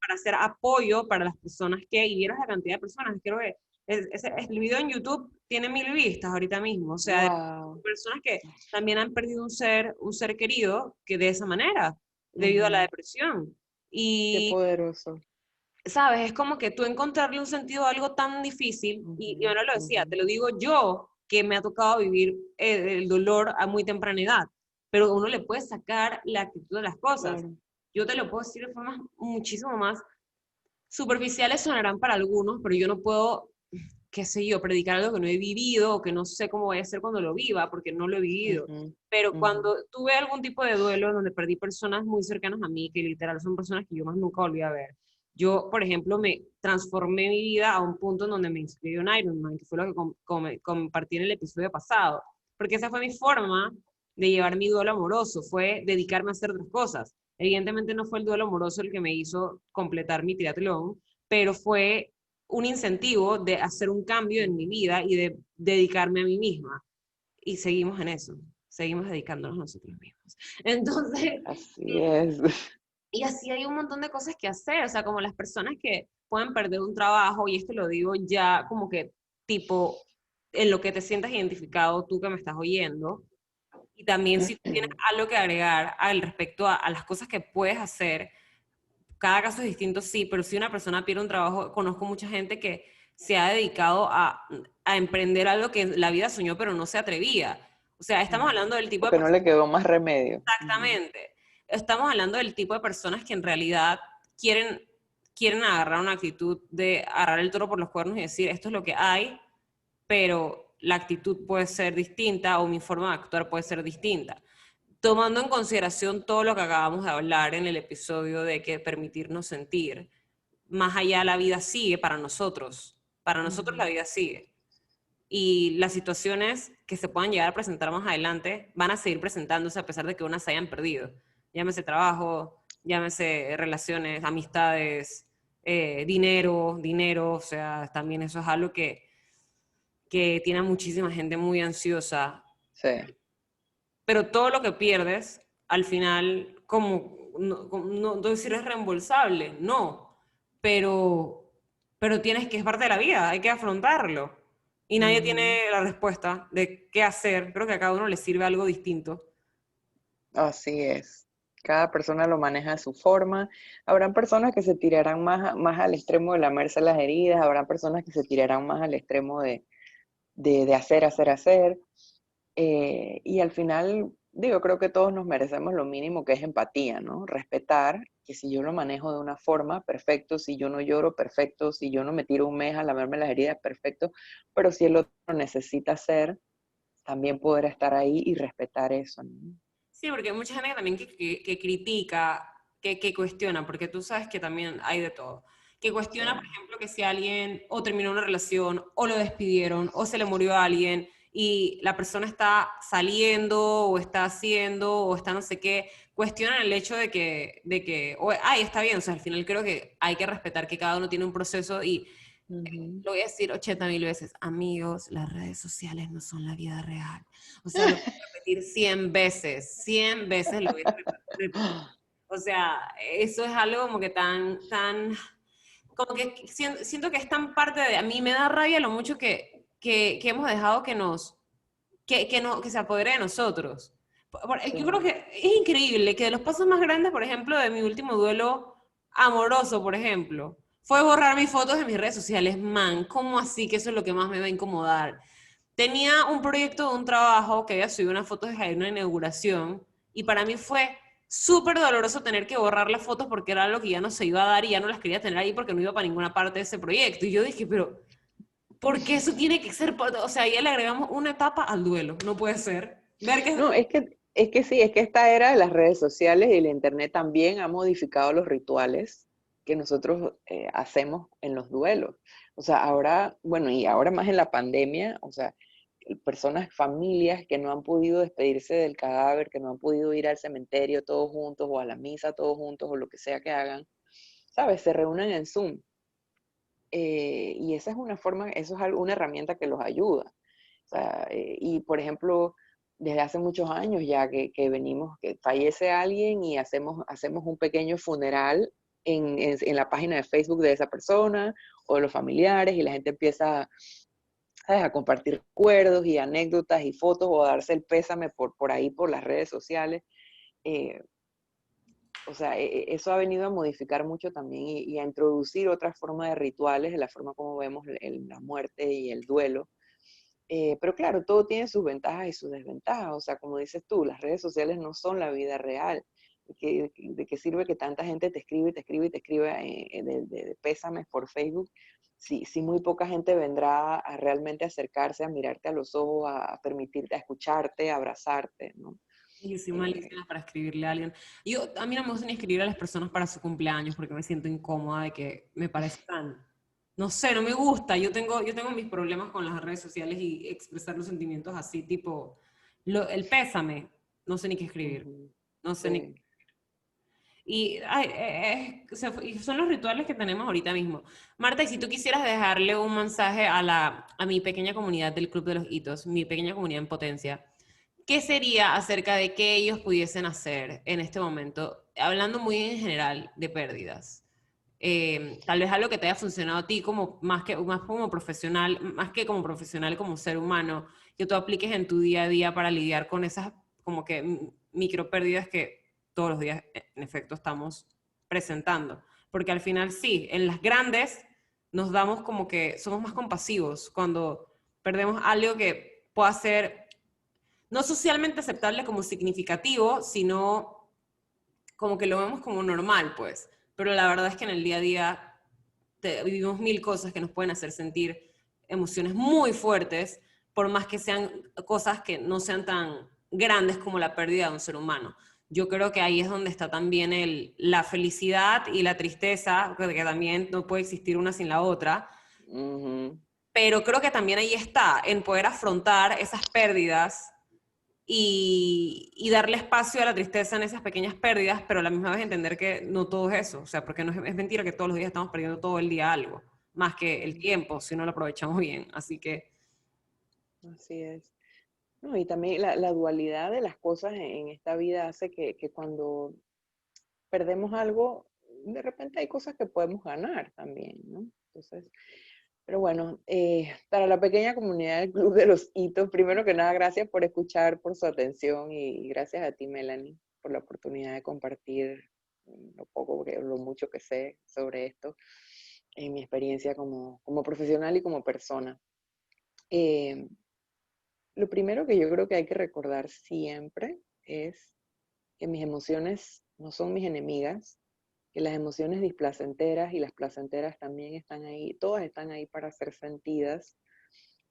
para hacer apoyo para las personas y vieron la cantidad de personas, creo que el video en YouTube tiene 1000 vistas ahorita mismo, o sea, de
wow.
personas que también han perdido un ser querido que de esa manera, debido a la
Ujú.
depresión.
Qué
Y,
poderoso.
sabes, es como que tú encontrarle un sentido a algo tan difícil, y
Ujú,
ahora lo decía,
ujú.
te lo digo yo, que me ha tocado vivir el dolor a muy temprana edad, pero uno le puede sacar la actitud de las cosas.
Claro.
Yo te lo puedo decir de formas muchísimo más superficiales sonarán para algunos, pero yo no puedo, qué sé yo, predicar algo que no he vivido o que no sé cómo voy a hacer cuando lo viva, porque no lo he vivido.
Ujú,
Pero
ujú.
cuando tuve algún tipo de duelo donde perdí personas muy cercanas a mí, que literal son personas que yo más nunca volví a ver, yo, por ejemplo, me transformé mi vida a un punto en donde me inscribí en Ironman, que fue lo que compartí en el episodio pasado, porque esa fue mi forma de llevar mi duelo amoroso, fue dedicarme a hacer otras cosas. Evidentemente no fue el duelo amoroso el que me hizo completar mi triatlón, pero fue un incentivo de hacer un cambio en mi vida y de dedicarme a mí misma. Y seguimos en eso, seguimos dedicándonos a nosotros mismos. Entonces,
Así es.
y así hay un montón de cosas que hacer, o sea, como las personas que pueden perder un trabajo, y esto lo digo ya como que tipo en lo que te sientas identificado tú que me estás oyendo, y también si tú tienes algo que agregar al respecto a las cosas que puedes hacer, cada caso es distinto, sí, pero si una persona pierde un trabajo, conozco mucha gente que se ha dedicado a emprender algo que en la vida soñó, pero no se atrevía. O sea, estamos
Ujú.
hablando del tipo de
Porque no
personas,
le quedó más remedio. Ujú,
exactamente, estamos hablando del tipo de personas que en realidad quieren agarrar una actitud de agarrar el toro por los cuernos y decir, esto es lo que hay, pero la actitud puede ser distinta o mi forma de actuar puede ser distinta. tomando en consideración todo lo que acabamos de hablar en el episodio de que permitirnos sentir, más allá la vida sigue para nosotros. Para nosotros la vida sigue. Y las situaciones que se puedan llegar a presentar más adelante van a seguir presentándose a pesar de que unas se hayan perdido. Llámese trabajo, llámese relaciones, amistades, dinero, o sea, también eso es algo que tiene a muchísima gente muy ansiosa.
Sí.
Pero todo lo que pierdes, al final, no decir es reembolsable, no, pero tienes que, es parte de la vida, hay que afrontarlo. Y nadie tiene la respuesta de qué hacer, creo que a cada uno le sirve algo distinto.
Así es. Cada persona lo maneja a su forma. Habrán personas que se tirarán más al extremo de lamerse las heridas, habrán personas que se tirarán más al extremo de hacer. Y al final, digo, creo que todos nos merecemos lo mínimo que es empatía, ¿no? Respetar que si yo lo manejo de una forma, perfecto, si yo no lloro, perfecto, si yo no me tiro un mes a lamerme las heridas, perfecto, pero si el otro necesita hacer, también poder estar ahí y respetar eso, ¿no?
Sí, porque hay mucha gente también que critica, que cuestiona, porque tú sabes que también hay de todo. Que
Sí.
cuestiona, por ejemplo, que si alguien o terminó una relación, o lo despidieron, o se le murió a alguien, y la persona está saliendo, o está haciendo, o está no sé qué, cuestionan el hecho ay, está bien, o sea, al final creo que hay que respetar que cada uno tiene un proceso y
Ujú.
lo voy a decir 80.000 veces, amigos, las redes sociales no son la vida real. O sea, lo voy a repetir 100 veces lo voy a repetir. O sea, eso es algo como que como que siento que es tan parte de, a mí me da rabia lo mucho que hemos dejado que se apodere de nosotros. Yo creo
Sí.
que es increíble que de los pasos más grandes, por ejemplo, de mi último duelo amoroso, por ejemplo, fue borrar mis fotos de mis redes sociales. Man, ¿cómo así? Que eso es lo que más me va a incomodar. Tenía un proyecto de un trabajo que había subido unas fotos de una inauguración y para mí fue súper doloroso tener que borrar las fotos porque era algo que ya no se iba a dar y ya no las quería tener ahí porque no iba para ninguna parte de ese proyecto. Y yo dije, pero porque eso tiene que ser, o sea, ya le agregamos una etapa al duelo, no puede ser. Ver
No,
que,
es que sí, es que esta era de las redes sociales y el internet también ha modificado los rituales que nosotros hacemos en los duelos. O sea, ahora, bueno, y ahora más en la pandemia, o sea, personas, familias que no han podido despedirse del cadáver, que no han podido ir al cementerio todos juntos o a la misa todos juntos o lo que sea que hagan, ¿sabes? Se reúnen en Zoom. Y esa es una forma, eso es una herramienta que los ayuda. O sea, y por ejemplo, desde hace muchos años ya que venimos, que fallece alguien y hacemos un pequeño funeral en la página de Facebook de esa persona o de los familiares y la gente empieza, ¿sabes?, a compartir recuerdos y anécdotas y fotos o a darse el pésame por ahí, por las redes sociales. Eh, o sea, eso ha venido a modificar mucho también y a introducir otra forma de rituales, de la forma como vemos la muerte y el duelo. Pero claro, todo tiene sus ventajas y sus desventajas. O sea, como dices tú, las redes sociales no son la vida real. ¿De qué sirve que tanta gente te escribe y te escribe y te escribe de pésames por Facebook? Si muy poca gente vendrá a realmente acercarse, a mirarte a los ojos, a permitirte, a escucharte, a abrazarte, ¿no?
y soy
Eh,
malísima para escribirle a alguien. A mí no me gusta ni escribir a las personas para su cumpleaños porque me siento incómoda de que me parece tan, no sé, no me gusta. Yo tengo mis problemas con las redes sociales y expresar los sentimientos así, tipo, el pésame, no sé ni qué escribir,
Ujú.
no sé ni.
Sí.
Y, ay, y son los rituales que tenemos ahorita mismo. Marta, y si tú quisieras dejarle un mensaje a mi pequeña comunidad del Club de los Hitos, mi pequeña comunidad en potencia, ¿qué sería acerca de qué ellos pudiesen hacer en este momento? Hablando muy en general de pérdidas. Tal vez algo que te haya funcionado a ti como más como profesional, más que como profesional, como ser humano, que tú apliques en tu día a día para lidiar con esas como que micro pérdidas que todos los días en efecto estamos presentando. Porque al final sí, en las grandes nos damos como que somos más compasivos cuando perdemos algo que pueda ser no socialmente aceptable como significativo, sino como que lo vemos como normal, pues. Pero la verdad es que en el día a día vivimos mil cosas que nos pueden hacer sentir emociones muy fuertes, por más que sean cosas que no sean tan grandes como la pérdida de un ser humano. Yo creo que ahí es donde está también la felicidad y la tristeza, que también no puede existir una sin la otra,
Ujú.
pero creo que también ahí está, en poder afrontar esas pérdidas y darle espacio a la tristeza en esas pequeñas pérdidas, pero a la misma vez entender que no todo es eso, o sea, porque no es mentira que todos los días estamos perdiendo todo el día algo, más que el tiempo, si no lo aprovechamos bien, así que...
Así es. No, y también la dualidad de las cosas en esta vida hace que cuando perdemos algo, de repente hay cosas que podemos ganar también, ¿no? Entonces, pero bueno, para la pequeña comunidad del Club de los Hitos, primero que nada, gracias por escuchar, por su atención y gracias a ti, Melanie, por la oportunidad de compartir lo poco, lo mucho que sé sobre esto, en mi experiencia como profesional y como persona. Eh, lo primero que yo creo que hay que recordar siempre es que mis emociones no son mis enemigas, que las emociones displacenteras y las placenteras también están ahí, todas están ahí para ser sentidas.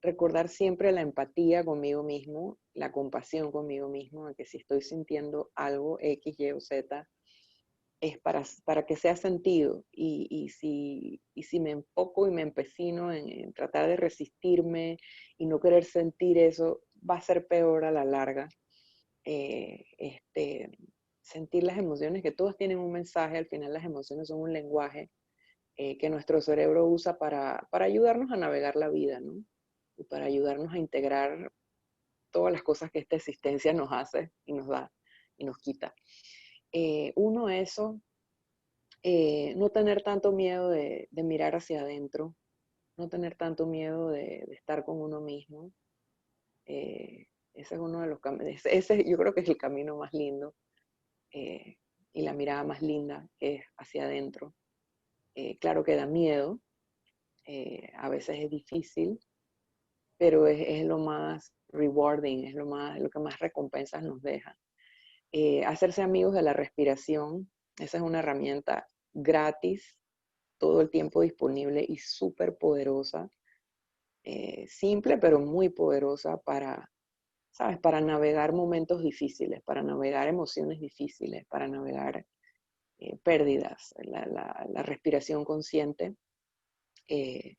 Recordar siempre la empatía conmigo mismo, la compasión conmigo mismo, de que si estoy sintiendo algo X, Y o Z, es para que sea sentido. Y si me enfoco y me empecino en tratar de resistirme y no querer sentir eso, va a ser peor a la larga. eh, este, Sentir las emociones, que todas tienen un mensaje, al final las emociones son un lenguaje que nuestro cerebro usa para ayudarnos a navegar la vida, ¿no? Y para ayudarnos a integrar todas las cosas que esta existencia nos hace y nos da y nos quita. Uno, eso, no tener tanto miedo de mirar hacia adentro, no tener tanto miedo de estar con uno mismo. Ese es uno de los caminos, ese yo creo que es el camino más lindo eh, y la mirada más linda, que es hacia adentro. Claro que da miedo, a veces es difícil, pero es lo más rewarding, es lo que más recompensas nos deja. Hacerse amigos de la respiración, esa es una herramienta gratis, todo el tiempo disponible y súper poderosa, simple pero muy poderosa para, ¿sabes? Para navegar momentos difíciles, para navegar emociones difíciles, para navegar pérdidas, la respiración consciente. Eh,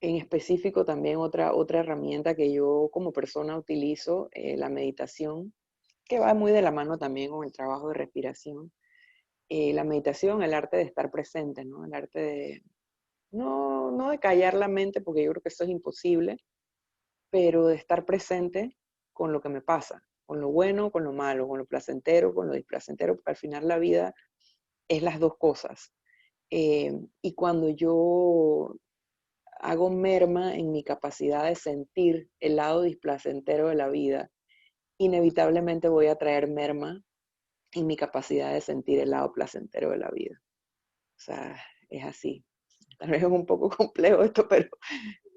en específico también otra herramienta que yo como persona utilizo, la meditación, que va muy de la mano también con el trabajo de respiración. La meditación, el arte de estar presente, ¿no? El arte de, no de callar la mente, porque yo creo que eso es imposible, pero de estar presente con lo que me pasa, con lo bueno, con lo malo, con lo placentero, con lo displacentero, porque al final la vida es las dos cosas. Y cuando yo hago merma en mi capacidad de sentir el lado displacentero de la vida, inevitablemente voy a traer merma en mi capacidad de sentir el lado placentero de la vida. O sea, es así. Tal vez es un poco complejo esto, pero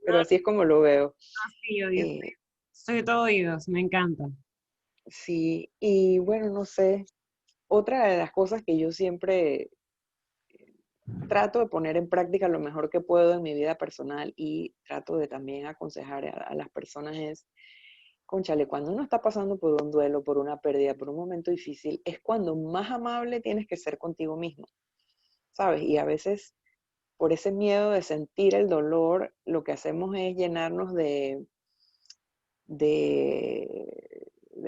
No,
así es como lo veo.
sí, odio.
Eh,
Soy todo oídos, me encanta.
sí, y bueno, no sé, otra de las cosas que yo siempre trato de poner en práctica lo mejor que puedo en mi vida personal y trato de también aconsejar a las personas es, cónchale, cuando uno está pasando por un duelo, por una pérdida, por un momento difícil, es cuando más amable tienes que ser contigo mismo, ¿sabes? Y a veces por ese miedo de sentir el dolor, lo que hacemos es llenarnos de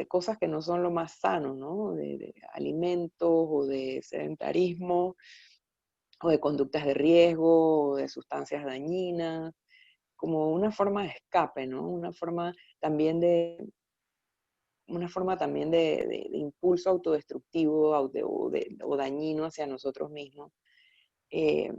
cosas que no son lo más sano, ¿no? De alimentos o de sedentarismo o de conductas de riesgo o de sustancias dañinas, como una forma de escape, ¿no? Una forma también de impulso autodestructivo o dañino hacia nosotros mismos. Eh,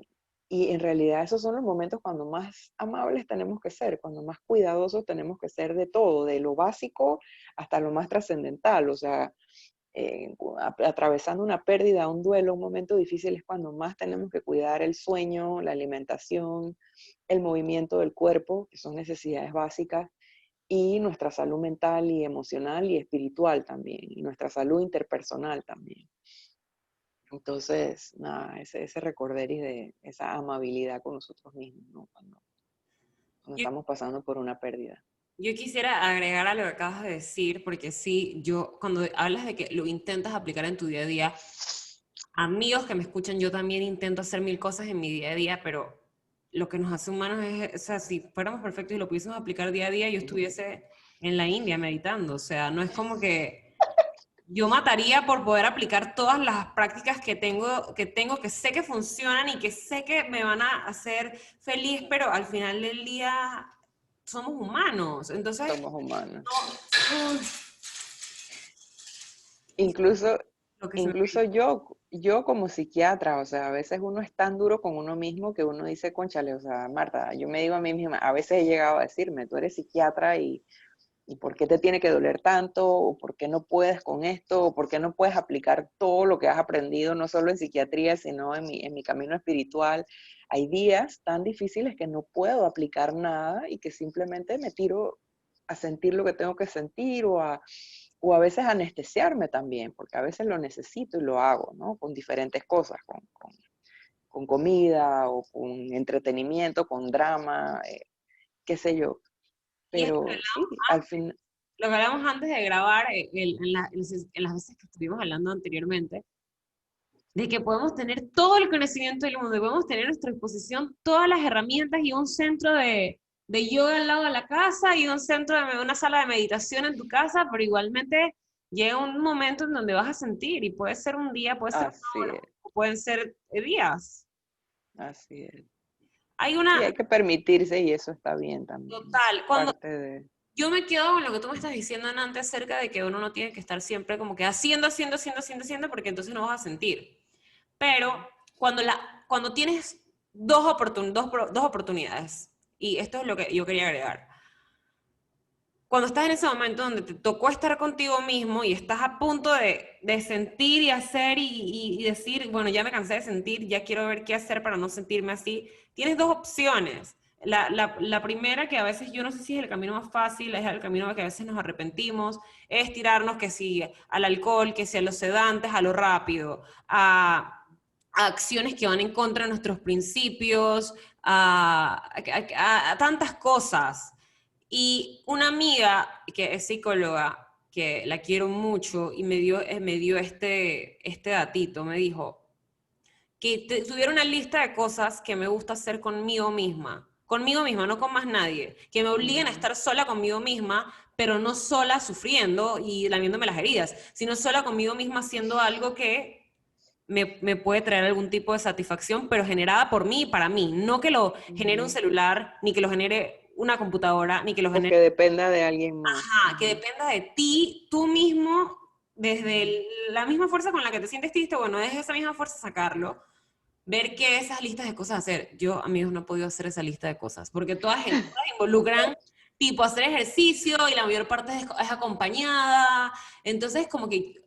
y en realidad esos son los momentos cuando más amables tenemos que ser, cuando más cuidadosos tenemos que ser de todo, de lo básico hasta lo más trascendental. O sea, atravesando una pérdida, un duelo, un momento difícil es cuando más tenemos que cuidar el sueño, la alimentación, el movimiento del cuerpo, que son necesidades básicas, y nuestra salud mental y emocional y espiritual también, y nuestra salud interpersonal también. Entonces, nada, ese recorderis de esa amabilidad con nosotros mismos, ¿no? Cuando
Yo,
estamos pasando por una pérdida.
Yo quisiera agregar a lo que acabas de decir, porque sí, yo, cuando hablas de que lo intentas aplicar en tu día a día, amigos que me escuchan, yo también intento hacer mil cosas en mi día a día, pero lo que nos hace humanos es, o sea, si fuéramos perfectos y lo pudiésemos aplicar día a día, yo estuviese en la India meditando, o sea, no es como que yo mataría por poder aplicar todas las prácticas que sé que funcionan y que sé que me van a hacer feliz, pero al final del día somos humanos, entonces,
Somos humanos.
no,
Incluso,
lo que se me
incluso yo como psiquiatra, o sea, a veces uno es tan duro con uno mismo que uno dice, cónchale, o sea, Marta, yo me digo a mí misma, a veces he llegado a decirme, tú eres psiquiatra y ¿por qué te tiene que doler tanto? ¿O por qué no puedes con esto? ¿O por qué no puedes aplicar todo lo que has aprendido, no solo en psiquiatría, sino en mi camino espiritual? Hay días tan difíciles que no puedo aplicar nada y que simplemente me tiro a sentir lo que tengo que sentir o a veces anestesiarme también, porque a veces lo necesito y lo hago, ¿no? Con diferentes cosas, con comida o con entretenimiento, con drama, qué sé yo.
Y es
Pero sí, al fin,
lo que hablamos antes de grabar, en las veces que estuvimos hablando anteriormente, de que podemos tener todo el conocimiento del mundo, y podemos tener a nuestra disposición todas las herramientas y un centro de yoga al lado de la casa y un centro de una sala de meditación en tu casa, pero igualmente llega un momento en donde vas a sentir, y puede ser un día, puede ser una
así
hora,
es,
o pueden ser días.
así es.
Hay
Sí,
una
hay que permitirse y eso está bien también.
total, cuando
Parte de...
yo me quedo con lo que tú me estás diciendo antes acerca de que uno no tiene que estar siempre como que haciendo, porque entonces no vas a sentir. Pero cuando tienes dos oportunidades, y esto es lo que yo quería agregar, cuando estás en ese momento donde te tocó estar contigo mismo y estás a punto de sentir y hacer y decir, bueno, ya me cansé de sentir, ya quiero ver qué hacer para no sentirme así, tienes dos opciones. La primera, que a veces yo no sé si es el camino más fácil, es el camino que a veces nos arrepentimos, es tirarnos que si al alcohol, que si a los sedantes, a lo rápido, a acciones que van en contra de nuestros principios, a tantas cosas. Y una amiga que es psicóloga, que la quiero mucho, y me dio este datito, me dijo que tuviera una lista de cosas que me gusta hacer conmigo misma, no con más nadie, que me obliguen a
Ujú,
estar sola conmigo misma, pero no sola sufriendo y lamiéndome las heridas, sino sola conmigo misma haciendo algo que me puede traer algún tipo de satisfacción, pero generada por mí y para mí. No que lo genere un
ujú.
celular, ni que lo genere una computadora, ni que lo
O
genere...
que dependa de alguien más.
Ajá, que
Ujú,
dependa de ti, tú mismo, desde
ujú,
la misma fuerza con la que te sientes triste, bueno, desde esa misma fuerza sacarlo, ver qué esas listas de cosas hacer. Yo, amigos, no he podido hacer esa lista de cosas, porque todas involucran tipo hacer ejercicio y la mayor parte es acompañada. Entonces, como que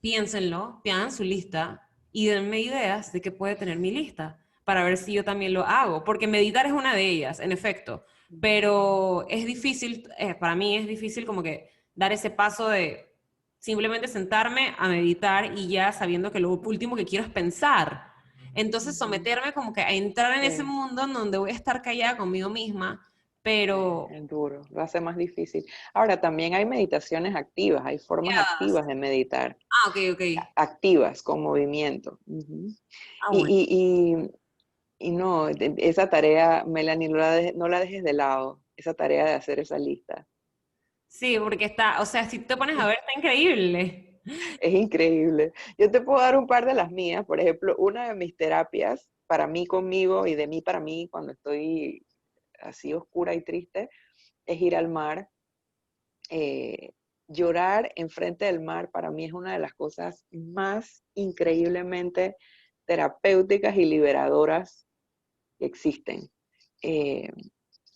piénsenlo, pidan su lista y denme ideas de qué puede tener mi lista para ver si yo también lo hago, porque meditar es una de ellas, en efecto,
ujú.
pero es difícil, para mí es difícil como que dar ese paso de simplemente sentarme a meditar y ya sabiendo que lo último que quiero es pensar. Entonces
Ujú.
someterme como que a entrar en ese
Sí,
mundo en donde voy a estar callada conmigo misma,
sí,
pero
es duro, lo hace más difícil. Ahora, también hay meditaciones activas, hay formas
guiadas.
activas de meditar,
Ah, ok, ok.
activas, con movimiento. Ujú.
Ah,
Y,
bueno.
y no, esa tarea, Melanie, no la dejes de lado, esa tarea de hacer esa lista.
Sí, porque está, o sea, si te pones a ver, está increíble.
Es increíble. Yo te puedo dar un par de las mías. Por ejemplo, una de mis terapias para mí conmigo y de mí para mí cuando estoy así oscura y triste es ir al mar. Eh, Llorar enfrente del mar para mí es una de las cosas más increíblemente terapéuticas y liberadoras que existen. Eh,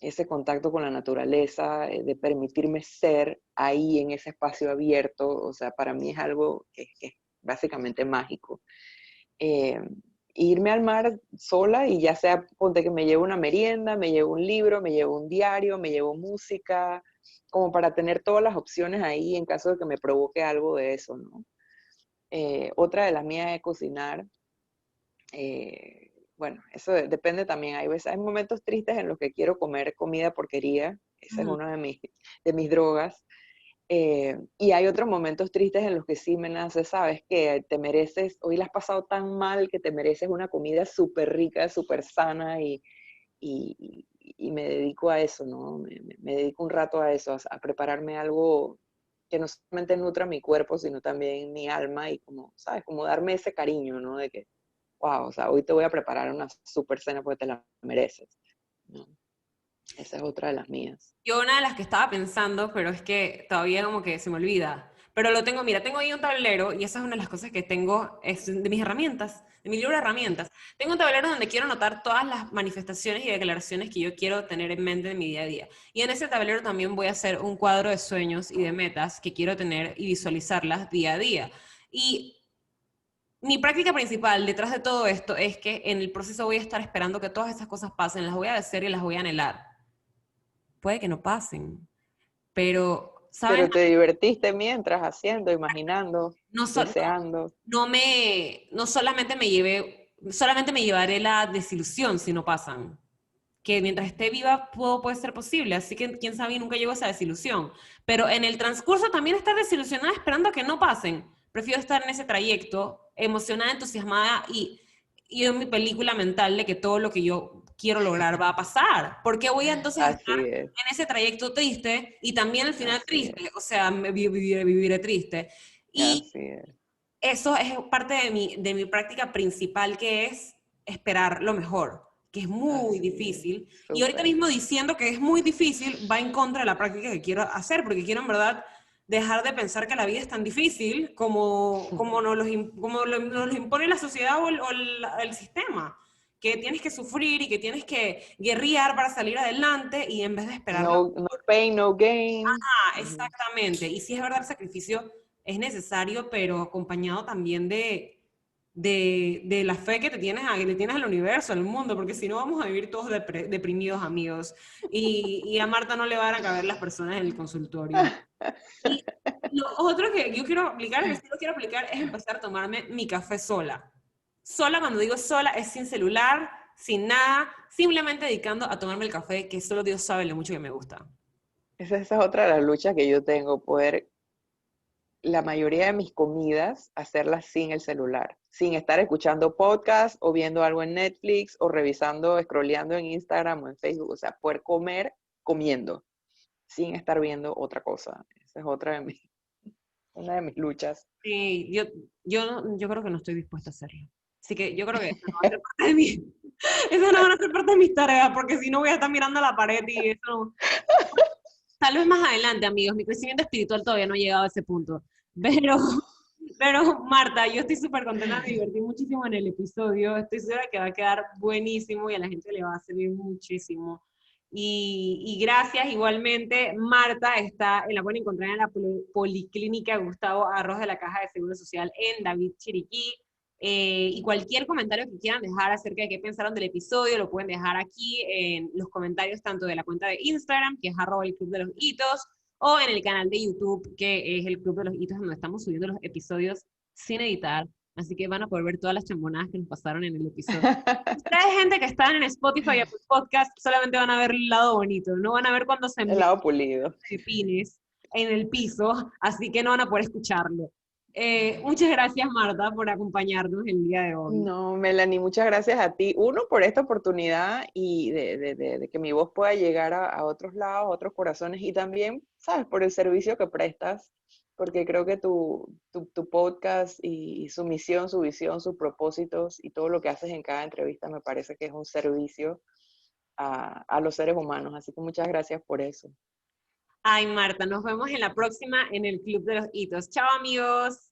Ese contacto con la naturaleza, de permitirme ser ahí en ese espacio abierto, o sea, para mí es algo que es básicamente mágico. Eh, Irme al mar sola y ya sea, ponte que me llevo una merienda, me llevo un libro, me llevo un diario, me llevo música, como para tener todas las opciones ahí en caso de que me provoque algo de eso, ¿no? Otra de las mías es cocinar. Bueno, eso depende también. Hay veces, hay momentos tristes en los que quiero comer comida porquería, Esa es una de mis drogas. Y hay otros momentos tristes en los que sí me nace, sabes, que te mereces, hoy la has pasado tan mal que te mereces una comida súper rica, súper sana y me dedico a eso, ¿no? Me dedico un rato a eso, a prepararme algo que no solamente nutra mi cuerpo, sino también mi alma y como, ¿sabes? Como darme ese cariño, ¿no? De que, wow, o sea, hoy te voy a preparar una súper cena porque te la mereces, ¿no? Esa es otra de las mías.
Yo una de las que estaba pensando, pero es que todavía como que se me olvida. Pero lo tengo, mira, tengo ahí un tablero y esa es una de las cosas que tengo, es de mis herramientas, de mi libro de herramientas. Tengo un tablero donde quiero anotar todas las manifestaciones y declaraciones que yo quiero tener en mente en mi día a día. Y en ese tablero también voy a hacer un cuadro de sueños y de metas que quiero tener y visualizarlas día a día. Y mi práctica principal detrás de todo esto es que en el proceso voy a estar esperando que todas esas cosas pasen, las voy a desear y las voy a anhelar. Puede que no pasen, pero, ¿saben?
Pero te divertiste mientras haciendo, imaginando,
No,
deseando.
no solamente solamente me llevaré la desilusión si no pasan. Que mientras esté viva puede ser posible, así que quién sabe, nunca llego a esa desilusión. Pero en el transcurso también estar desilusionada esperando a que no pasen. Prefiero estar en ese trayecto, emocionada, entusiasmada y en mi película mental de que todo lo que yo quiero lograr va a pasar. ¿Por qué voy a entonces a estar
Así es,
en ese trayecto triste y también al final
así es,
triste? O sea, viviré triste. Y
así es,
eso es parte de mi práctica principal, que es esperar lo mejor, que es muy
así es,
difícil. Y ahorita
súper.
mismo diciendo que es muy difícil, va en contra de la práctica que quiero hacer, porque quiero en verdad dejar de pensar que la vida es tan difícil como nos lo impone la sociedad el sistema, que tienes que sufrir y que tienes que guerrear para salir adelante y en vez de esperarlo.
No, no pain, no gain. Ujú.
Exactamente. Y sí es verdad, el sacrificio es necesario, pero acompañado también de la fe que que le tienes al universo, al mundo, porque si no vamos a vivir todos deprimidos, amigos. Y a Marta no le van a caber las personas en el consultorio. Y lo otro que yo quiero aplicar, que sí lo quiero aplicar, es empezar a tomarme mi café sola. Sola, cuando digo sola, es sin celular, sin nada, simplemente dedicando a tomarme el café, que solo Dios sabe lo mucho que me gusta.
Esa es otra de las luchas que yo tengo, poder la mayoría de mis comidas hacerlas sin el celular, sin estar escuchando podcast o viendo algo en Netflix o revisando, scrolleando en Instagram o en Facebook, o sea, poder comer comiendo, sin estar viendo otra cosa. Esa es una de mis luchas.
Sí, yo creo que no estoy dispuesta a hacerlo. Así que yo creo que eso no va a ser parte de mí. Eso no van a ser parte de mis tareas, porque si no voy a estar mirando a la pared y eso no. Tal vez más adelante, amigos. Mi crecimiento espiritual todavía no ha llegado a ese punto. Pero, pero Marta, yo estoy súper contenta, me divertí muchísimo en el episodio. Estoy segura que va a quedar buenísimo y a la gente le va a servir muchísimo. Y gracias igualmente. Marta la pueden encontrar en la Policlínica Gustavo Arroz de la Caja de Seguro Social en David Chiriquí. Y cualquier comentario que quieran dejar acerca de qué pensaron del episodio, lo pueden dejar aquí en los comentarios tanto de la cuenta de Instagram, que es @el Club de los Hitos, o en el canal de YouTube, que es el Club de los Hitos, donde estamos subiendo los episodios sin editar. Así que van a poder ver todas las chambonadas que nos pasaron en el episodio. Ustedes, gente que están en Spotify y Apple Podcast, solamente van a ver el lado bonito, no van a ver cuando se
El
meten
lado pulido.
pines en el piso, así que no van a poder escucharlo. Muchas gracias, Marta, por acompañarnos el día de hoy.
No, Melanie, muchas gracias a ti. Uno, por esta oportunidad y de que mi voz pueda llegar a otros lados, a otros corazones y también, ¿sabes? Por el servicio que prestas, porque creo que tu podcast y su misión, su visión, sus propósitos y todo lo que haces en cada entrevista me parece que es un servicio a los seres humanos. Así que muchas gracias por eso.
Ay, Marta, nos vemos en la próxima en el Club de los Hitos. Chao, amigos.